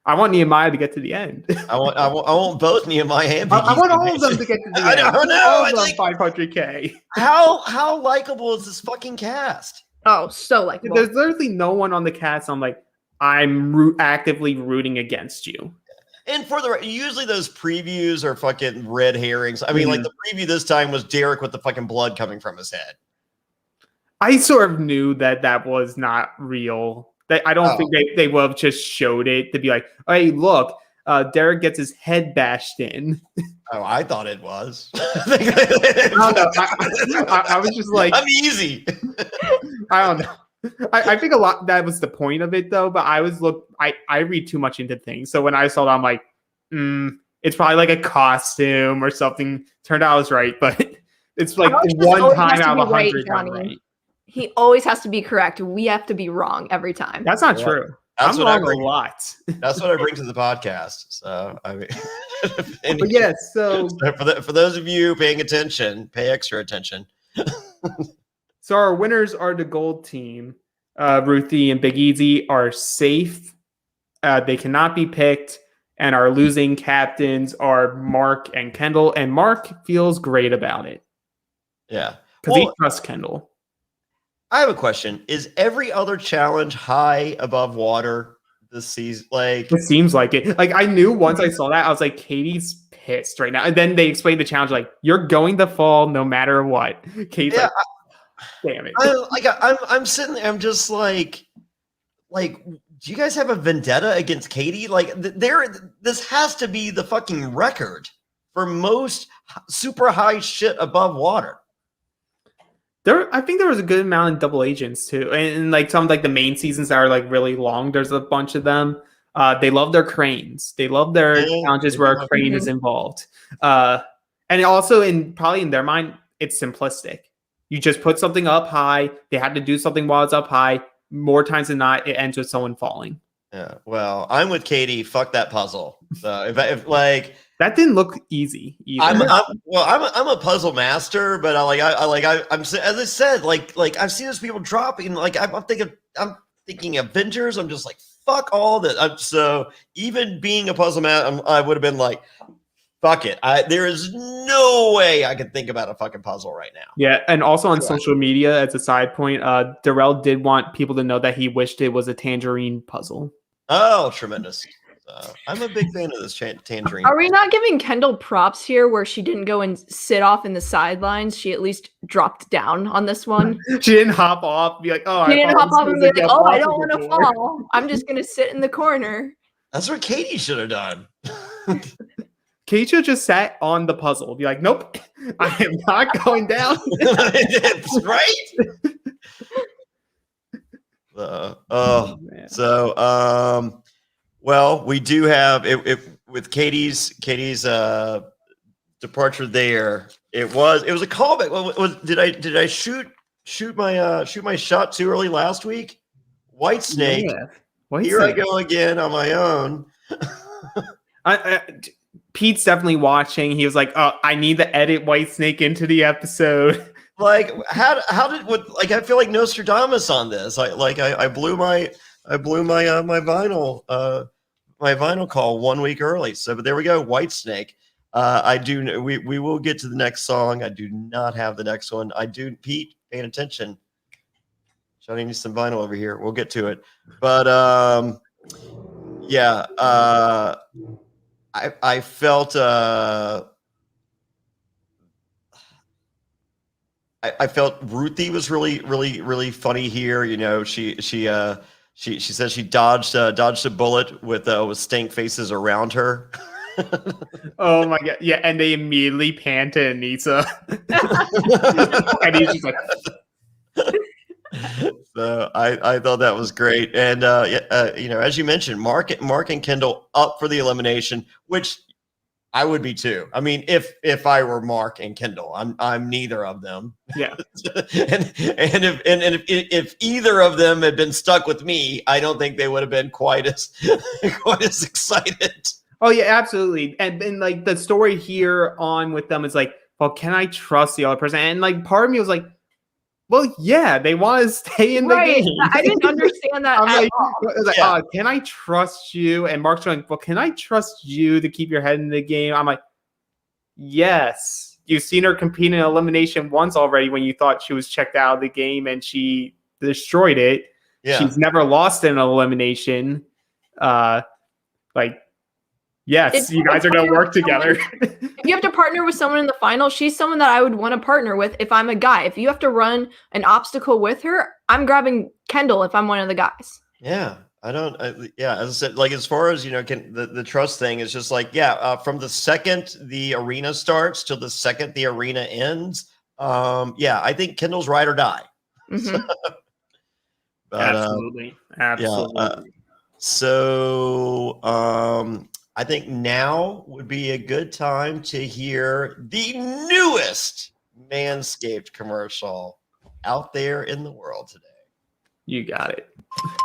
I want Nehemiah to get to the end. I want both Nehemiah and Big Easy. I want all of them to get to the end. I don't know. All of them 500K. How likable is this fucking cast? Oh, so likable. There's literally no one on the cast I'm actively rooting against you. And usually those previews are fucking red herrings. I mean, like the preview this time was Derek with the fucking blood coming from his head. I sort of knew that was not real. I don't think they would have just showed it to be like, hey, look, Derek gets his head bashed in. Oh, I thought it was. I don't know. I was just like, I'm easy. I don't know. I think a lot that was the point of it though, but I read too much into things. So when I saw it, I'm like, it's probably like a costume or something. Turned out I was right, but it's like one time out of 100 I'm right. He always has to be correct. We have to be wrong every time. That's not true. That's I'm what I wrong bring. a lot. That's what I bring to the podcast. So I mean, But yes, so for those of you paying attention, pay extra attention. So our winners are the gold team. Ruthie and Big Easy are safe. They cannot be picked. And our losing captains are Mark and Kendall. And Mark feels great about it. Yeah. Because he trusts Kendall. I have a question. Is every other challenge high above water this season? Like, It seems like it. Like, I knew once I saw that, I was like, Katie's pissed right now. And then they explained the challenge, like, you're going to fall no matter what. Katie's yeah, damn it. I'm sitting there, I'm just like, do you guys have a vendetta against Katie? Like, this has to be the fucking record for most super high shit above water. I think there was a good amount in double agents too, and like some of like the main seasons that are like really long. There's a bunch of them. They love their cranes. They love their challenges where a crane is involved. And also probably in their mind, it's simplistic. You just put something up high. They had to do something while it's up high. More times than not, it ends with someone falling. Yeah. Well, I'm with Katie. Fuck that puzzle. So if like. That didn't look easy either. I'm a puzzle master, but I'm as I said, like I've seen those people dropping. Like I'm thinking Avengers. I'm just like, fuck all that. So even being a puzzle master, I would have been like, fuck it. There is no way I could think about a fucking puzzle right now. Yeah, and also on social media, as a side point, Darrell did want people to know that he wished it was a tangerine puzzle. Oh, tremendous. I'm a big fan of this tangerine. Are we not giving Kendall props here where she didn't go and sit off in the sidelines? She at least dropped down on this one. She didn't hop off, be like, oh, she didn't hop off and be like, oh, I don't want to fall. I'm just going to sit in the corner. That's what Katie should have done. Katie just sat on the puzzle. Be like, nope, I am not going down. That's right. Well, we do have it with Katie's departure there. It was a callback. Did I shoot my shot too early last week? White Snake. Yeah. Here I go again on my own. Pete's definitely watching. He was like, "Oh, I need to edit White Snake into the episode." Like, how did I feel like Nostradamus on this. I blew my vinyl call 1 week early. So, but there we go. White Snake. We will get to the next song. I do not have the next one. Pete, paying attention. Johnny needs some vinyl over here. We'll get to it. But I felt I felt Ruthie was really, really, really funny here. You know, she says she dodged a bullet with stank faces around her. Oh my god! Yeah, and they immediately pan to Anissa, and he's just like. So I thought that was great, and as you mentioned, Mark and Kendall up for the elimination, which I would be too. I mean, if I were Mark and Kendall, I'm neither of them. Yeah. and if either of them had been stuck with me, I don't think they would have been quite as excited. Oh yeah, absolutely. And like the story here on with them is like, well, can I trust the other person? And like part of me was like, well, yeah, they want to stay in the game. I didn't understand that at all. Can I trust you? And Mark's like, well, can I trust you to keep your head in the game? I'm like, yes. You've seen her compete in elimination once already when you thought she was checked out of the game and she destroyed it. Yeah. She's never lost in an elimination. Yes, you guys are going to work together. If you have to partner with someone in the final, she's someone that I would want to partner with if I'm a guy. If you have to run an obstacle with her, I'm grabbing Kendall if I'm one of the guys. Yeah, as I said, like as far as, the trust thing is just like, from the second the arena starts till the second the arena ends, I think Kendall's ride or die. Mm-hmm. But, absolutely. I think now would be a good time to hear the newest Manscaped commercial out there in the world today. You got it.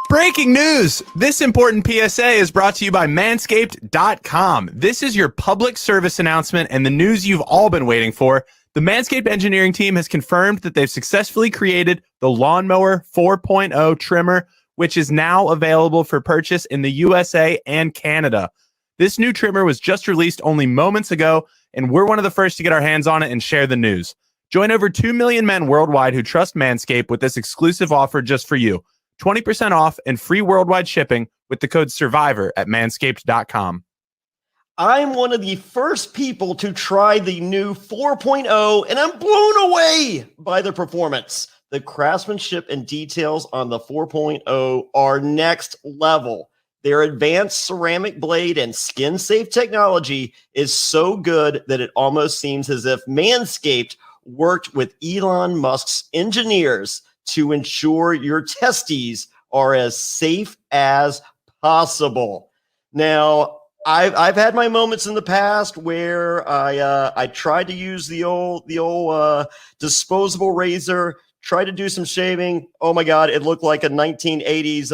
Breaking news! This important PSA is brought to you by Manscaped.com. This is your public service announcement and the news you've all been waiting for. The Manscaped engineering team has confirmed that they've successfully created the Lawnmower 4.0 trimmer, which is now available for purchase in the USA and Canada. This new trimmer was just released only moments ago, and we're one of the first to get our hands on it and share the news. Join over 2 million men worldwide who trust Manscaped with this exclusive offer just for you. 20% off and free worldwide shipping with the code SURVIVOR at manscaped.com. I'm one of the first people to try the new 4.0, and I'm blown away by the performance. The craftsmanship and details on the 4.0 are next level. Their advanced ceramic blade and skin-safe technology is so good that it almost seems as if Manscaped worked with Elon Musk's engineers to ensure your testes are as safe as possible. Now, I've had my moments in the past where I tried to use the old disposable razor, tried to do some shaving. Oh my God, it looked like a 1980s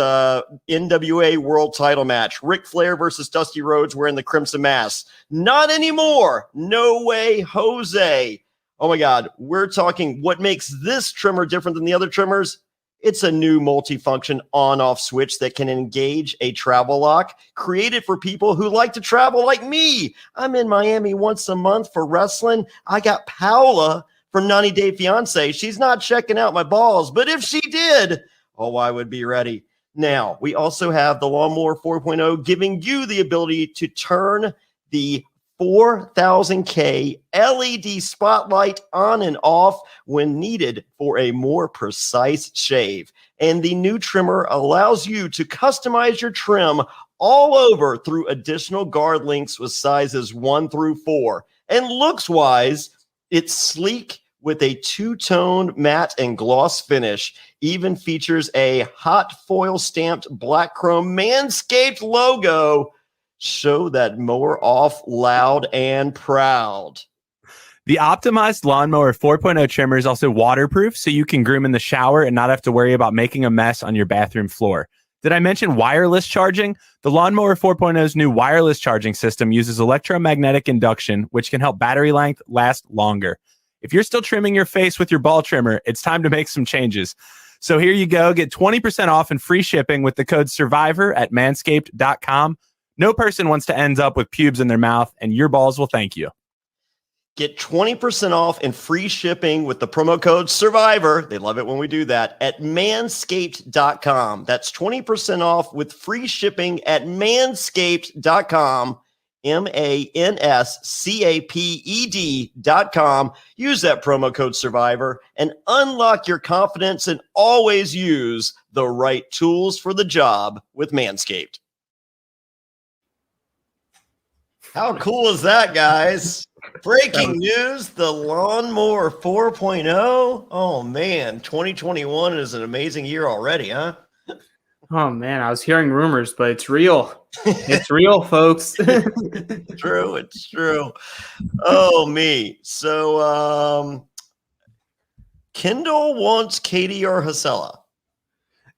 NWA world title match. Ric Flair versus Dusty Rhodes wearing the Crimson Mask. Not anymore. No way, Jose. Oh my God, we're talking what makes this trimmer different than the other trimmers. It's a new multifunction on-off switch that can engage a travel lock, created for people who like to travel like me. I'm in Miami once a month for wrestling. I got Paola from 90 Day Fiance. She's not checking out my balls, but if she did, oh, I would be ready. Now, we also have the Lawnmower 4.0 giving you the ability to turn the 4000K LED spotlight on and off when needed for a more precise shave. And the new trimmer allows you to customize your trim all over through additional guard links with sizes 1 through 4. And looks-wise, it's sleek with a two-tone matte and gloss finish. Even features a hot foil stamped black chrome Manscaped logo. Show that mower off loud and proud. The optimized Lawnmower 4.0 trimmer is also waterproof, so you can groom in the shower and not have to worry about making a mess on your bathroom floor. Did I mention wireless charging? The Lawnmower 4.0's new wireless charging system uses electromagnetic induction, which can help battery length last longer. If you're still trimming your face with your ball trimmer, it's time to make some changes. So here you go. Get 20% off and free shipping with the code SURVIVOR at manscaped.com. No person wants to end up with pubes in their mouth, and your balls will thank you. Get 20% off and free shipping with the promo code SURVIVOR. They love it when we do that at manscaped.com. That's 20% off with free shipping at manscaped.com. manscaped.com. Use that promo code SURVIVOR and unlock your confidence and always use the right tools for the job with Manscaped. How cool is that, guys? Breaking news, the Lawnmower 4.0. Oh, man, 2021 is an amazing year already, huh? Oh, man, I was hearing rumors, but it's real. It's real, folks. It's true. Oh, me. So, Kendall wants Katie or Hasela.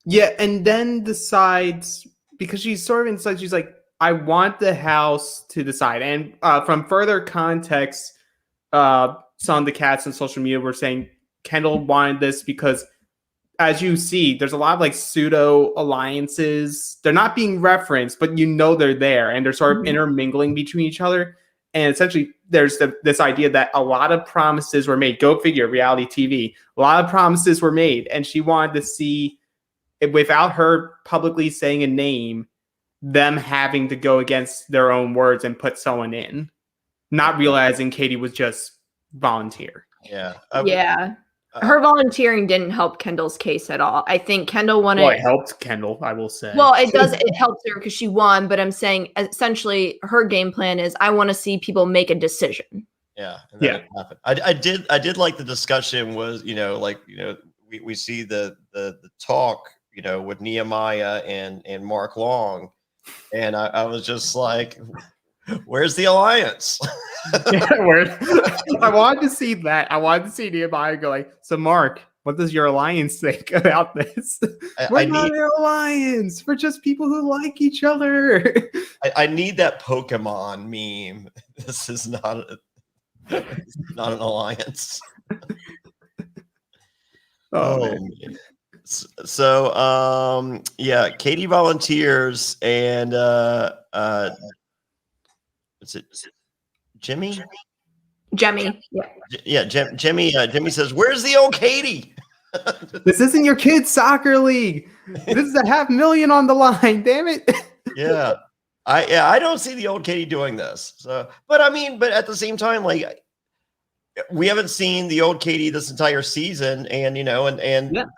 Yeah, and then decides, because she's sort of inside, she's like, I want the house to decide. And from further context, some of the cats on social media were saying Kendall wanted this because, as you see, there's a lot of like pseudo alliances. They're not being referenced, but you know they're there, and they're sort of intermingling between each other. And essentially, there's this idea that a lot of promises were made. Go figure, reality TV. A lot of promises were made, and she wanted to see, without her publicly saying a name, them having to go against their own words and put someone in, not realizing Katie was just volunteer. Yeah. Her volunteering didn't help Kendall's case at all. I think Kendall wanted. Well, it helped Kendall, I will say. Well, it does. It helps her because she won. But I'm saying essentially her game plan is I want to see people make a decision. Yeah. It happened. I did like the discussion was, we see the talk, with Nehemiah and Mark Long. And I was just like, where's the alliance? I wanted to see that. I wanted to see Nehemiah go like, so Mark, what does your alliance think about this? We're not an alliance. We're just people who like each other. I need that Pokemon meme. This is not not an alliance. Man. So yeah, Katie volunteers, and is it Jimmy? Jemmy. Yeah, Jimmy says, "Where's the old Katie?" This isn't your kids' soccer league. This is $500,000 on the line. Damn it. Yeah. I don't see the old Katie doing this. So, but at the same time, like, we haven't seen the old Katie this entire season, and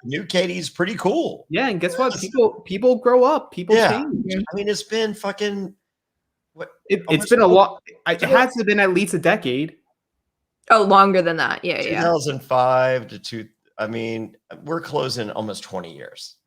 new Katie's pretty cool. Yeah, and guess what? People grow up. People change. I mean, it's been fucking. It's been a lot. It has been at least a decade. Oh, longer than that. Yeah, 2005 to 2. I mean, we're closing almost 20 years.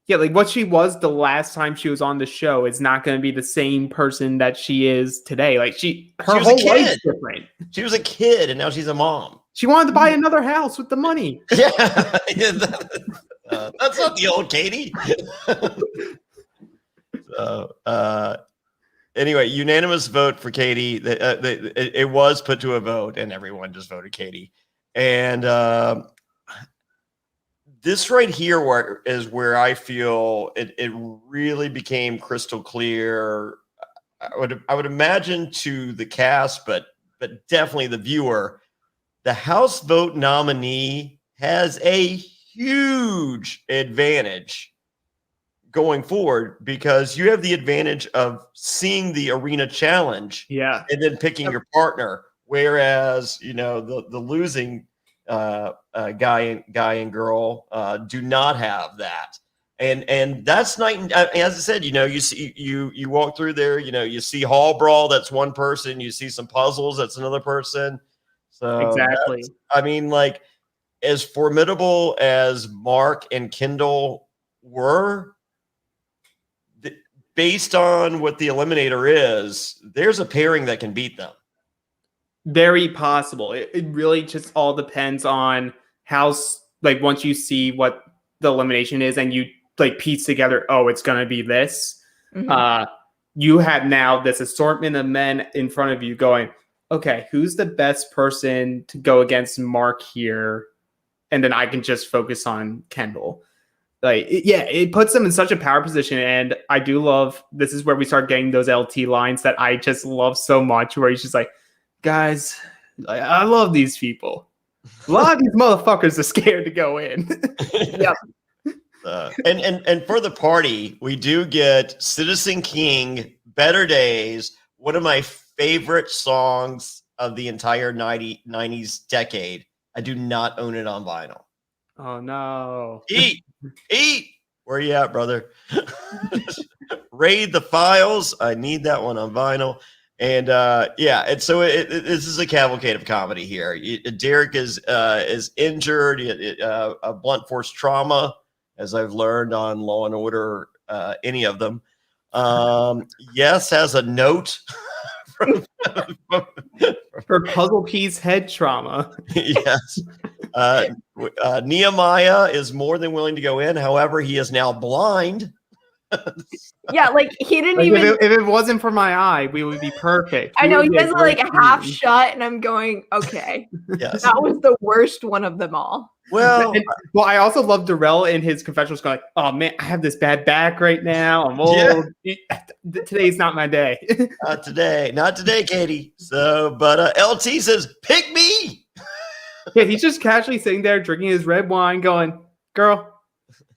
Yeah, like what she was the last time she was on the show is not going to be the same person that she is today. Like her whole life's different. She was a kid, and now she's a mom. She wanted to buy another house with the money. Yeah, that's not the old Katie. So, anyway, unanimous vote for Katie. It was put to a vote, and everyone just voted Katie. And this right here is where I feel it really became crystal clear. I would imagine to the cast, but definitely the viewer. The House vote nominee has a huge advantage going forward, because you have the advantage of seeing the arena challenge, and then picking your partner. Whereas, the losing guy and girl do not have that, and that's night. And as I said, you see you walk through there, you see hall brawl. That's one person. You see some puzzles. That's another person. So exactly. I mean, like, as formidable as Mark and Kendall were, based on what the eliminator is, there's a pairing that can beat them. Very possible. It really just all depends on how, like, once you see what the elimination is and you like piece together, oh, it's going to be this. Mm-hmm. You have now this assortment of men in front of you going, okay, who's the best person to go against Mark here? And then I can just focus on Kendall. Like, it puts them in such a power position. And I do love, this is where we start getting those LT lines that I just love so much, where he's just like, guys, I love these people. A lot of these motherfuckers are scared to go in. Yep. And for the party, we do get Citizen King, Better Days, one of my favorite songs of the entire 90s decade. I do not own it on vinyl. Oh, no. Eat. Where you at, brother? Raid the Files. I need that one on vinyl. And and so this is a cavalcade of comedy here. Derek is injured, a blunt force trauma, as I've learned on Law and Order, any of them. Yes, has a note for puzzle piece head trauma. Yes. Nehemiah is more than willing to go in. However, he is now blind. Yeah, like he didn't like even. If it wasn't for my eye, we would be perfect. I know, you guys are like half shut, and I'm going, okay. Yes. That was the worst one of them all. Well, I also love Darrell in his confessionals going, oh man, I have this bad back right now. I'm old. Yeah. Today's not my day. Not today, Katie. So, but LT says, pick me. Yeah, he's just casually sitting there drinking his red wine, going, girl,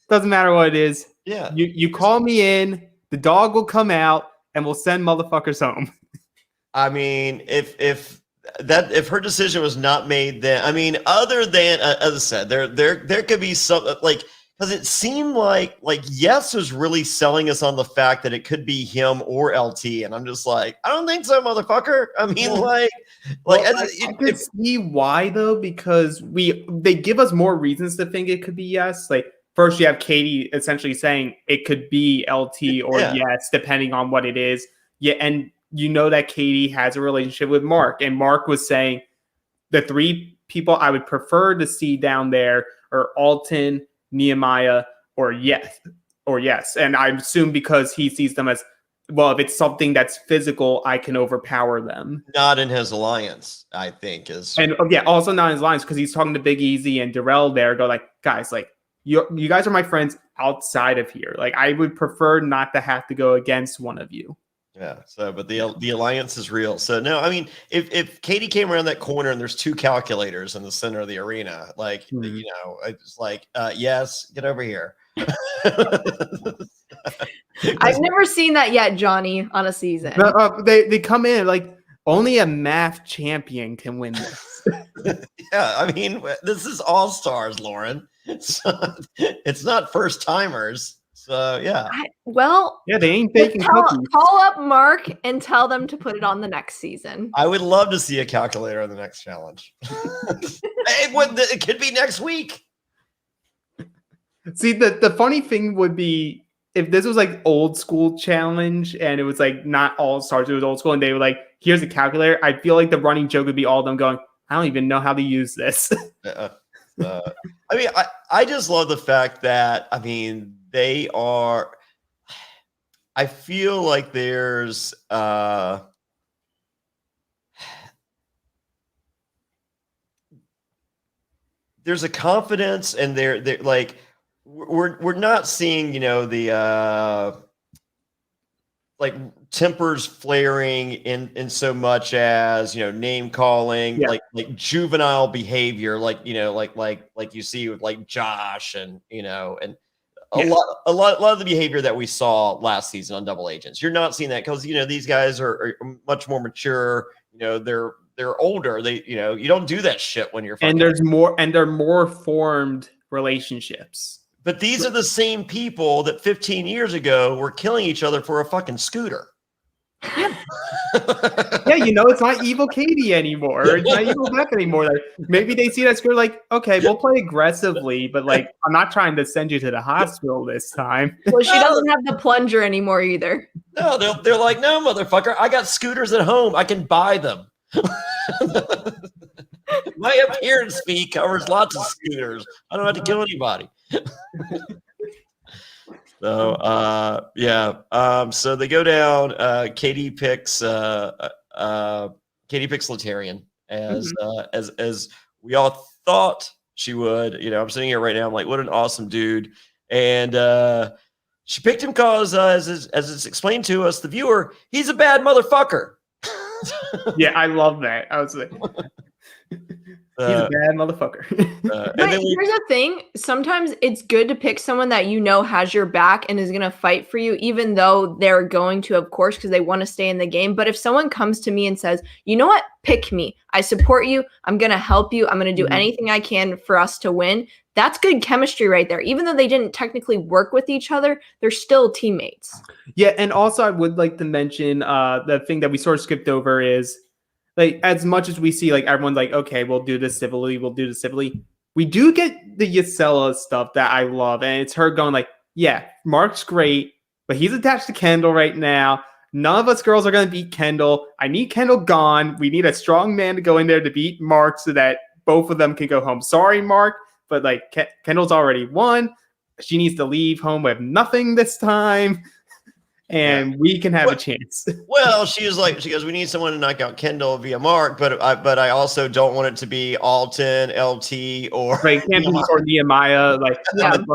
doesn't matter what it is. Yeah. You call me in, the dog will come out, and we'll send motherfuckers home. I mean, if her decision was not made then, I mean, other than as I said, there could be some, like, because it seemed like Yes was really selling us on the fact that it could be him or LT, and I'm just like, I don't think so, motherfucker. I mean, I could see why though, because they give us more reasons to think it could be Yes. Like, first you have Katie essentially saying it could be LT or Yes, depending on what it is. Yeah, and you know that Katie has a relationship with Mark, and Mark was saying the three people I would prefer to see down there are Alton, Nehemiah, or Yes. And I assume because he sees them as, well, if it's something that's physical, I can overpower them. Not in his alliance, I think is. And also not in his alliance because he's talking to Big Easy and Darrell there. Go like, guys, like you guys are my friends outside of here. Like I would prefer not to have to go against one of you. Yeah. So, but the alliance is real. So no, I mean, if Katie came around that corner and there's two calculators in the center of the arena, like it's like, yes, get over here. I've never seen that yet, Johnny, on a season. They come in like only a math champion can win this. Yeah, I mean, this is all stars, Lauren. It's not first timers. So yeah. They ain't baking cookies. Call up Mark and tell them to put it on the next season. I would love to see a calculator on the next challenge. It could be next week. See, the funny thing would be if this was like old school challenge and it was like not all stars, it was old school, and they were like, here's a calculator. I feel like the running joke would be all of them going, I don't even know how to use this. I mean, I just love the fact that, I mean, they are, I feel like there's a confidence, and they're like, we're not seeing, the like tempers flaring in so much as, name calling, like juvenile behavior, like you see with like Josh and and a lot of the behavior that we saw last season on Double Agents. You're not seeing that because these guys are much more mature. They're older. They you don't do that shit when you're and they're more formed relationships. But these are the same people that 15 years ago were killing each other for a fucking scooter. Yeah, it's not evil Katie anymore. It's not evil Beth anymore. Like, maybe they see that scooter like, okay, we'll play aggressively, but like, I'm not trying to send you to the hospital this time. Well, she doesn't have the plunger anymore either. No, they're like, no, motherfucker, I got scooters at home. I can buy them. My appearance fee covers lots of scooters. I don't have to kill anybody. So so they go down. Katie picks Letarian as we all thought she would. I'm sitting here right now, I'm like, what an awesome dude. And she picked him because as it's explained to us, the viewer, he's a bad motherfucker. Yeah, I love that. I was like, he's a bad motherfucker. Here's the thing. Sometimes it's good to pick someone that has your back and is going to fight for you, even though they're going to, of course, because they want to stay in the game. But if someone comes to me and says, you know what, pick me. I support you. I'm going to help you. I'm going to do anything I can for us to win. That's good chemistry right there. Even though they didn't technically work with each other, they're still teammates. Yeah, and also I would like to mention the thing that we sort of skipped over is, like, as much as we see, like, everyone's like, okay, we'll do this civilly, we do get the Yesella stuff that I love, and it's her going like, yeah, Mark's great, but he's attached to Kendall right now. None of us girls are going to beat Kendall. I need Kendall gone. We need a strong man to go in there to beat Mark so that both of them can go home. Sorry, Mark, but, like, Kendall's already won. She needs to leave home with nothing this time. And we can have a chance. Well, she goes, we need someone to knock out Kendall via Mark, but I also don't want it to be Alton, LT, or or Nehemiah. Like,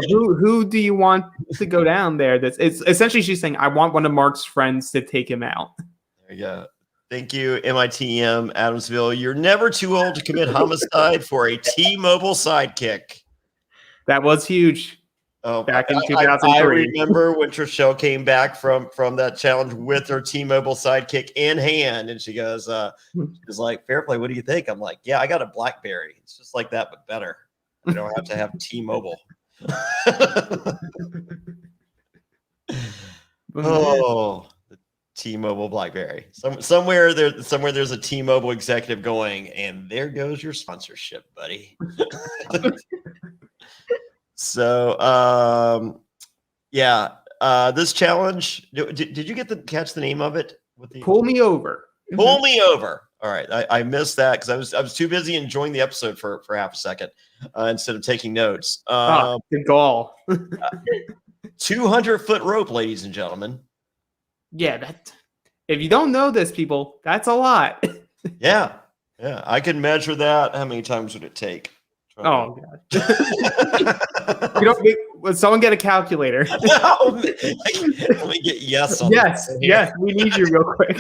who do you want to go down there? It's essentially she's saying, I want one of Mark's friends to take him out. There you go. Thank you, MITM Adamsville. You're never too old to commit homicide for a T-Mobile sidekick. That was huge. Oh, back in 2003. I remember when Trishelle came back from that challenge with her T-Mobile sidekick in hand, and she goes, she's like, Fairplay, what do you think? I'm like, yeah, I got a BlackBerry. It's just like that, but better. I don't have to have T-Mobile. Oh, the T-Mobile BlackBerry. Somewhere there's a T-Mobile executive going, and there goes your sponsorship, buddy. So, this challenge. Did you catch the name of it? Pull Me Over. Pull Me Over. All right. I missed that because I was too busy enjoying the episode for half a second instead of taking notes. The goal. 200-foot rope, ladies and gentlemen. Yeah, that. If you don't know this, people, that's a lot. Yeah. I could measure that. How many times would it take? Oh God. Would someone get a calculator? Let me get yes on Yes, we need you real quick.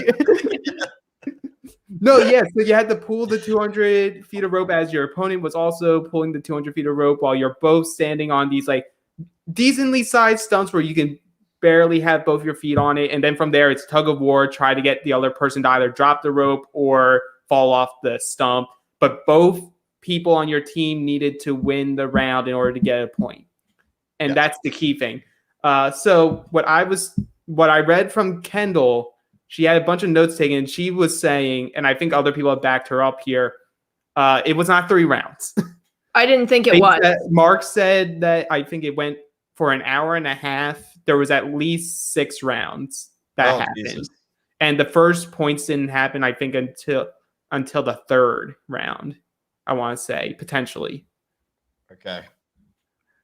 No, yes. So you had to pull the 200 feet of rope as your opponent was also pulling the 200 feet of rope while you're both standing on these like decently sized stumps where you can barely have both your feet on it. And then from there, it's tug of war, try to get the other person to either drop the rope or fall off the stump. But both people on your team needed to win the round in order to get a point. And that's the key thing. So what I read from Kendall, she had a bunch of notes taken, and she was saying, and I think other people have backed her up here, it was not 3 rounds. I didn't think it was. Mark said that I think it went for an hour and a half. There was at least 6 rounds that happened. Jesus. And the first points didn't happen, I think, until the 3rd round, I want to say, potentially. Okay.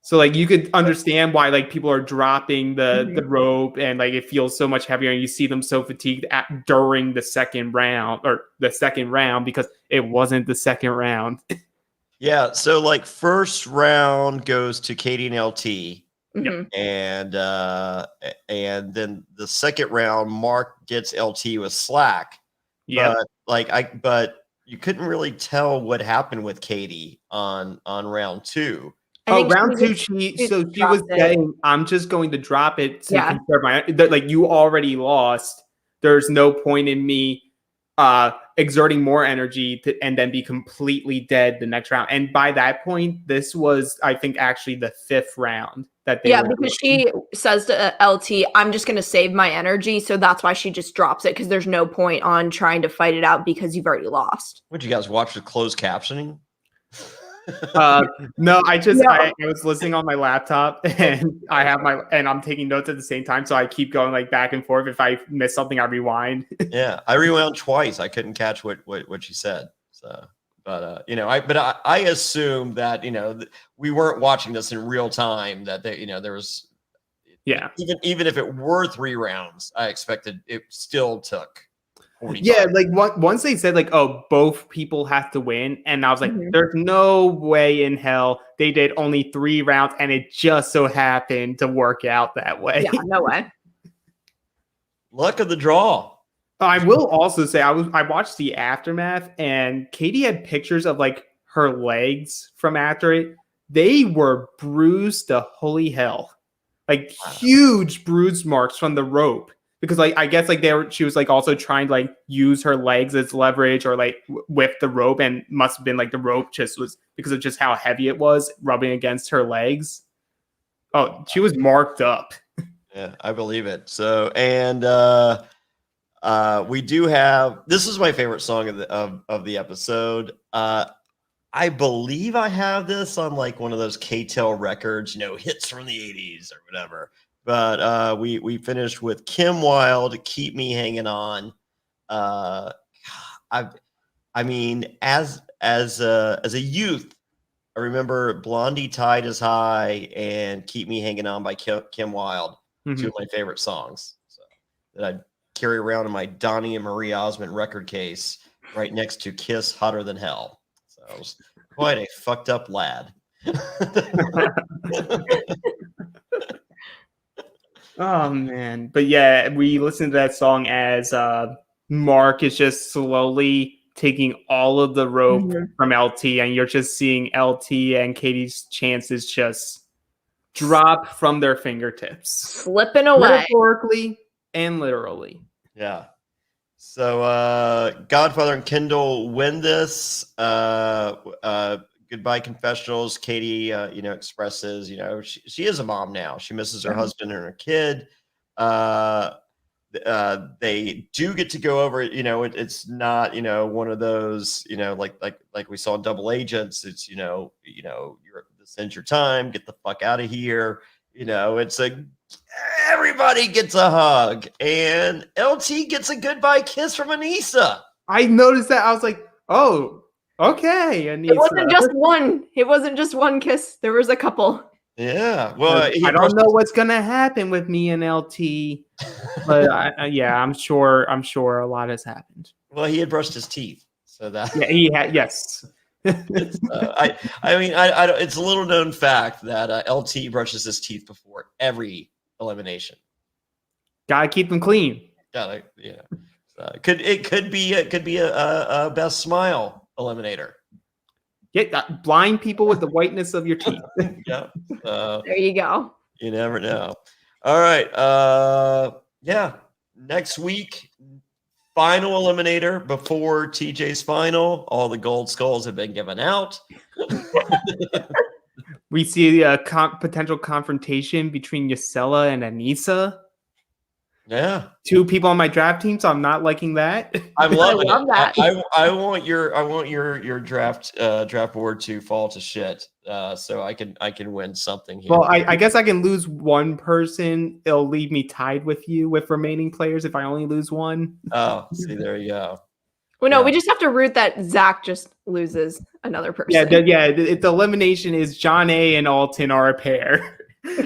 So like you could understand why like people are dropping the rope and like it feels so much heavier and you see them so fatigued during the second round because it wasn't the second round. Yeah, so like first round goes to Katie and LT. Mm-hmm. And then the second round Mark gets LT with slack. Yeah. But you couldn't really tell what happened with Katie on round 2. Round 2, she was saying, I'm just going to drop it to conserve my, like, you already lost. There's no point in me exerting more energy and then be completely dead the next round. And by that point, this was, I think, actually the 5th round that they were because she says to LT, I'm just going to save my energy. So that's why she just drops it because there's no point on trying to fight it out because you've already lost. Would you guys watch the closed captioning? No, I was listening on my laptop and I'm taking notes at the same time, so I keep going like back and forth. If I miss something, I rewind. Yeah, I rewound twice. I couldn't catch what she said. So, but I assume that we weren't watching this in real time. That there was even if it were 3 rounds, I expected it still took. 45. Yeah, like once they said like, oh, both people have to win, and I was like, there's no way in hell they did only 3 rounds, and it just so happened to work out that way. Yeah, no way. Luck of the draw. I will also say I watched the aftermath, and Katie had pictures of like her legs from after it. They were bruised to holy hell, like huge bruise marks from the rope. Because like I guess like she was like also trying to like use her legs as leverage or like whip the rope, and must have been like the rope just was because of just how heavy it was rubbing against her legs. Oh, she was marked up. Yeah, I believe it. So and we do have, this is my favorite song of the episode. I believe I have this on like one of those K-Tel records, hits from the 80s or whatever. But we finished with Kim Wilde, "Keep Me Hanging On." I mean, as a youth, I remember "Blondie Tide Is High" and "Keep Me Hanging On" by Kim Wilde, 2 of my favorite songs. So, that I carry around in my Donnie and Marie Osmond record case, right next to "Kiss Hotter Than Hell." So I was quite a fucked up lad. Oh man, but yeah, we listened to that song as Mark is just slowly taking all of the rope from LT, and you're just seeing LT and Katie's chances just drop from their fingertips, slipping away, metaphorically and literally. Yeah. So Godfather and Kendall win this. Goodbye confessionals. Katie, expresses, she is a mom now. She misses her husband and her kid. They do get to go over it. It's not, one of those, like we saw in Double Agents. It's, this ends your time. Get the fuck out of here. It's everybody gets a hug, and LT gets a goodbye kiss from Anissa. I noticed that. I was like, oh, okay. And It wasn't just one. It wasn't just one kiss. There was a couple. Yeah. Well, I don't know what's gonna happen with me and LT, but I'm sure a lot has happened. Well, he had brushed his teeth, so that Yeah, he had. Yes. it's, I mean, I don't, it's a little known fact that LT brushes his teeth before every elimination. Gotta keep them clean. Yeah. It could be a best smile eliminator. Get blind people with the whiteness of your teeth. Yeah. There you go. You never know. All right. Yeah. Next week, final eliminator before TJ's final. All the gold skulls have been given out. We see a potential confrontation between Yasela and Anissa. Yeah. 2 people on my draft team, so I'm not liking that. I'm loving love that. I want your draft board to fall to shit, so I can win something here. Well, I guess I can lose one person. It'll leave me tied with you with remaining players if I only lose one. Oh, see, there you go. Well, no, Yeah. we just have to root that Zach just loses another person. The elimination is John A and Alton are a pair,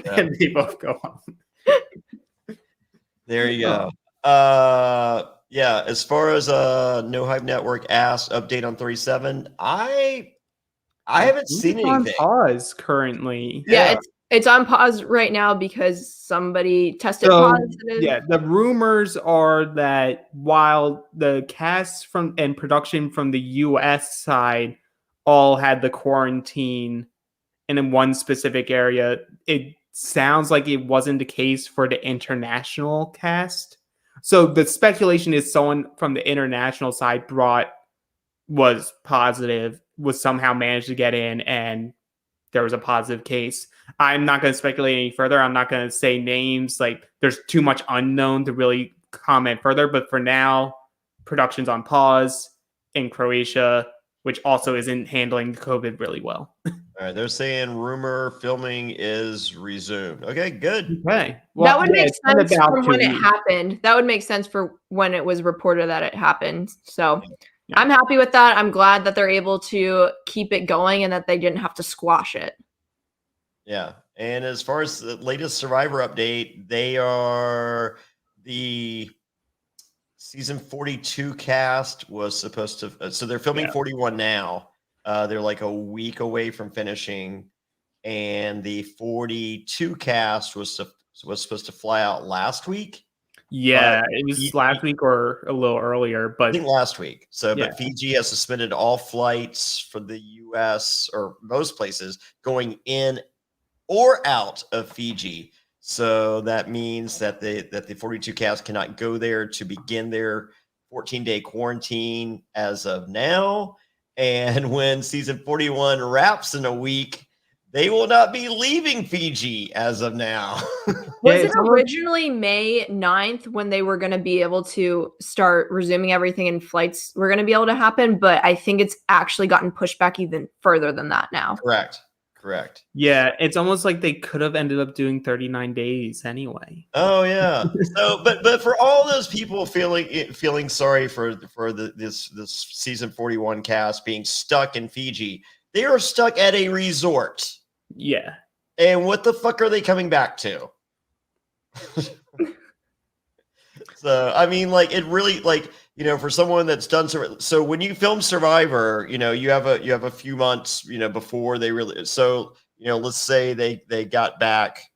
and they both go home. There you go. Yeah, as far as No Hype Network asked update on 37, I haven't seen It's on anything. pause currently. Yeah, it's on pause right now because somebody tested positive. Yeah, the rumors are that while the cast and production from the US side all had the quarantine and in one specific area, it sounds like it wasn't the case for the international cast. So the speculation is someone from the international side was positive, was somehow managed to get in, and there was a positive case. I'm not going to speculate any further. I'm not going to say names. Like, there's too much unknown to really comment further. But for now, production's on pause in Croatia, which also isn't handling the COVID really well. All right, they're saying rumor filming is resumed. Okay, good. Okay. Well, that would make sense from when it weeks. happened. That would make sense for when it was reported that it happened. So yeah. I'm happy with that. I'm glad that they're able to keep it going and that they didn't have to squash it. Yeah. And as far as the latest Survivor update, they are the season 42 cast was supposed to, so they're filming 41 now. They're like a week away from finishing, and the 42 cast was supposed to fly out last week. Yeah, it was last week or a little earlier, but I think last week. So, but Fiji has suspended all flights for the U.S. or most places going in or out of Fiji. So that means that the 42 cast cannot go there to begin their 14-day quarantine as of now. And when season 41 wraps in a week, they will not be leaving Fiji as of now. Was it originally May 9th when they were going to be able to start resuming everything and flights were going to be able to happen? But I think it's actually gotten pushed back even further than that now. Correct. Yeah, it's almost like they could have ended up doing 39 days anyway. Oh yeah. So, but for all those people feeling sorry for this season 41 cast being stuck in Fiji, they are stuck at a resort. Yeah. And what the fuck are they coming back to? So I mean, like, it really, like, you know, for someone that's done so when you film Survivor, you know, you have a few months, you know, before they really, so, you know, let's say they got back,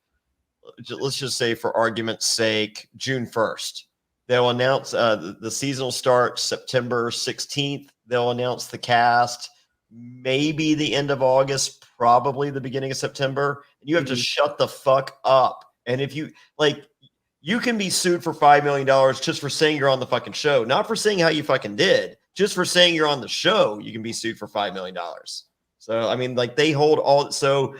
let's just say for argument's sake, June 1st. They'll announce the season will start September 16th. They'll announce the cast maybe the end of August, probably the beginning of September. And you have to shut the fuck up. And if you, like, you can be sued for $5 million just for saying you're on the fucking show, not for saying how you fucking did, just for saying you're on the show. You can be sued for $5 million. So, I mean, like, they hold all, so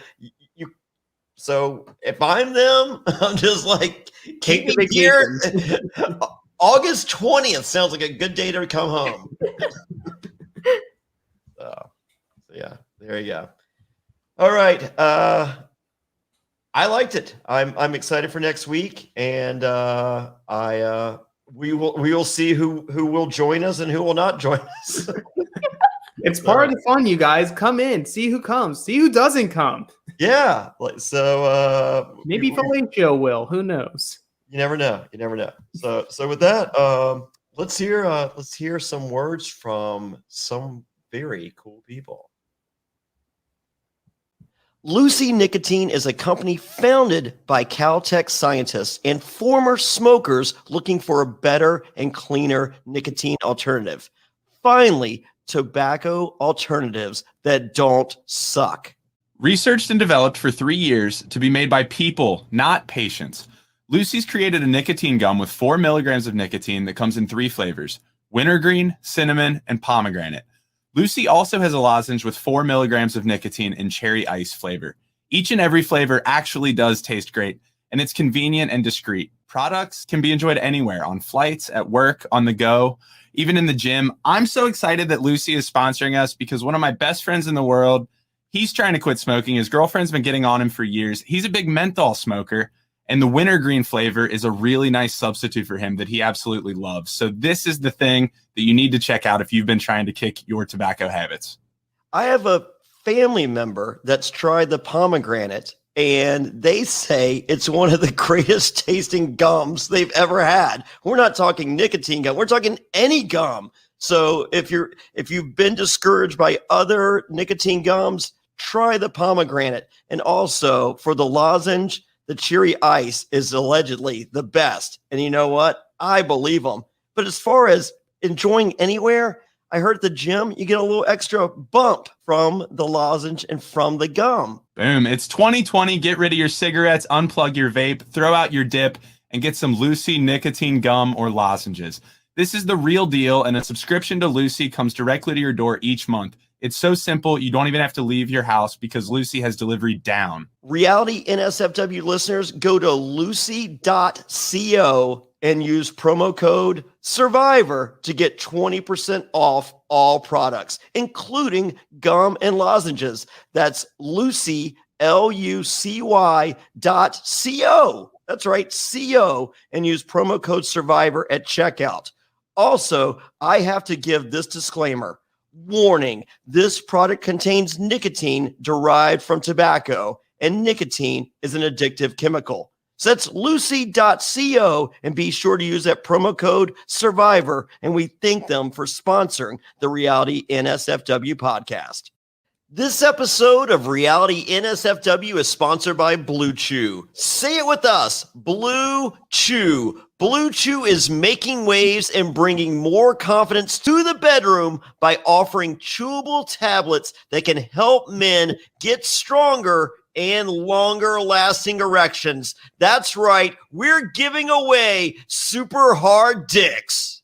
if I'm them, I'm just like, keep me here. August 20th sounds like a good day to come home. So yeah, there you go. All right. I liked it. I'm excited for next week, and I we will see who will join us and who will not join us. It's part of the fun, you guys. Come in, see who comes, see who doesn't come. Yeah. So Maybe Felicio will. Who knows? You never know. You never know. So with that, let's hear some words from some very cool people. Lucy Nicotine is a company founded by Caltech scientists and former smokers looking for a better and cleaner nicotine alternative. Finally, tobacco alternatives that don't suck. Researched and developed for 3 years to be made by people, not patients, Lucy's created a nicotine gum with 4 milligrams of nicotine that comes in 3 flavors: wintergreen, cinnamon, and pomegranate. Lucy also has a lozenge with 4 milligrams of nicotine in cherry ice flavor. Each and every flavor actually does taste great, and it's convenient and discreet. Products can be enjoyed anywhere, on flights, at work, on the go, even in the gym. I'm so excited that Lucy is sponsoring us because one of my best friends in the world, he's trying to quit smoking. His girlfriend's been getting on him for years. He's a big menthol smoker, and the wintergreen flavor is a really nice substitute for him that he absolutely loves. So this is the thing that you need to check out if you've been trying to kick your tobacco habits. I have a family member that's tried the pomegranate, and they say it's one of the greatest tasting gums they've ever had. We're not talking nicotine gum. We're talking any gum. So if you've been discouraged by other nicotine gums, try the pomegranate. And also for the lozenge, the cherry ice is allegedly the best. And you know what? I believe them. But as far as enjoying anywhere, I heard at the gym, you get a little extra bump from the lozenge and from the gum. Boom. It's 2020. Get rid of your cigarettes, unplug your vape, throw out your dip, and get some Lucy nicotine gum or lozenges. This is the real deal, and a subscription to Lucy comes directly to your door each month. It's so simple, you don't even have to leave your house because Lucy has delivery down. Reality NSFW listeners, go to lucy.co and use promo code SURVIVOR to get 20% off all products, including gum and lozenges. That's Lucy, LUCY.co. That's right, CO, and use promo code SURVIVOR at checkout. Also, I have to give this disclaimer. Warning, this product contains nicotine derived from tobacco, and nicotine is an addictive chemical. So that's lucy.co, and be sure to use that promo code SURVIVOR, and we thank them for sponsoring the Reality NSFW podcast. This episode of Reality NSFW is sponsored by Blue Chew. Say it with us, Blue Chew. Blue Chew is making waves and bringing more confidence to the bedroom by offering chewable tablets that can help men get stronger and longer lasting erections. That's right, we're giving away super hard dicks.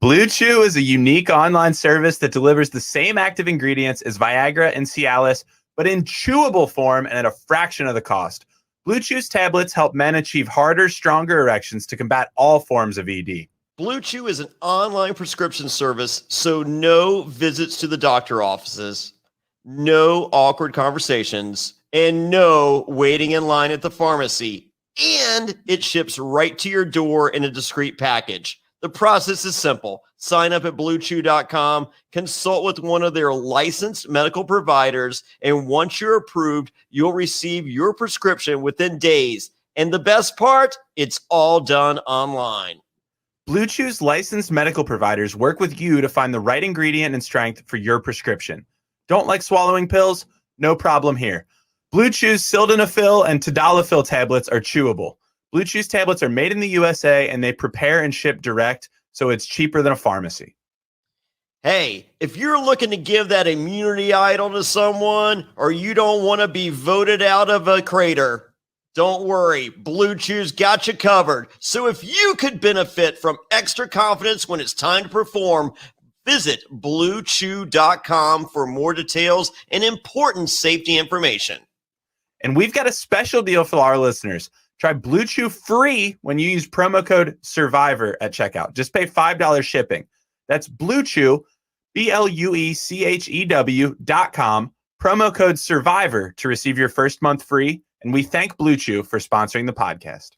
Blue Chew is a unique online service that delivers the same active ingredients as Viagra and Cialis, but in chewable form and at a fraction of the cost. Blue Chew's tablets help men achieve harder, stronger erections to combat all forms of ED. Blue Chew is an online prescription service, so no visits to the doctor offices, no awkward conversations, and no waiting in line at the pharmacy. And it ships right to your door in a discreet package. The process is simple. Sign up at bluechew.com, consult with one of their licensed medical providers, and once you're approved, you'll receive your prescription within days. And the best part, it's all done online. Blue Chew's licensed medical providers work with you to find the right ingredient and strength for your prescription. Don't like swallowing pills? No problem here. Blue Chew's sildenafil and tadalafil tablets are chewable. Blue Chew's tablets are made in the USA, and they prepare and ship direct, so it's cheaper than a pharmacy. Hey, if you're looking to give that immunity idol to someone, or you don't want to be voted out of a crater, don't worry, Blue Chew's got you covered. So if you could benefit from extra confidence when it's time to perform, visit bluechew.com for more details and important safety information. And we've got a special deal for our listeners. Try Blue Chew free when you use promo code SURVIVOR at checkout. Just pay $5 shipping. That's Blue Chew, BLUECHEW.com, promo code SURVIVOR to receive your first month free. And we thank Blue Chew for sponsoring the podcast.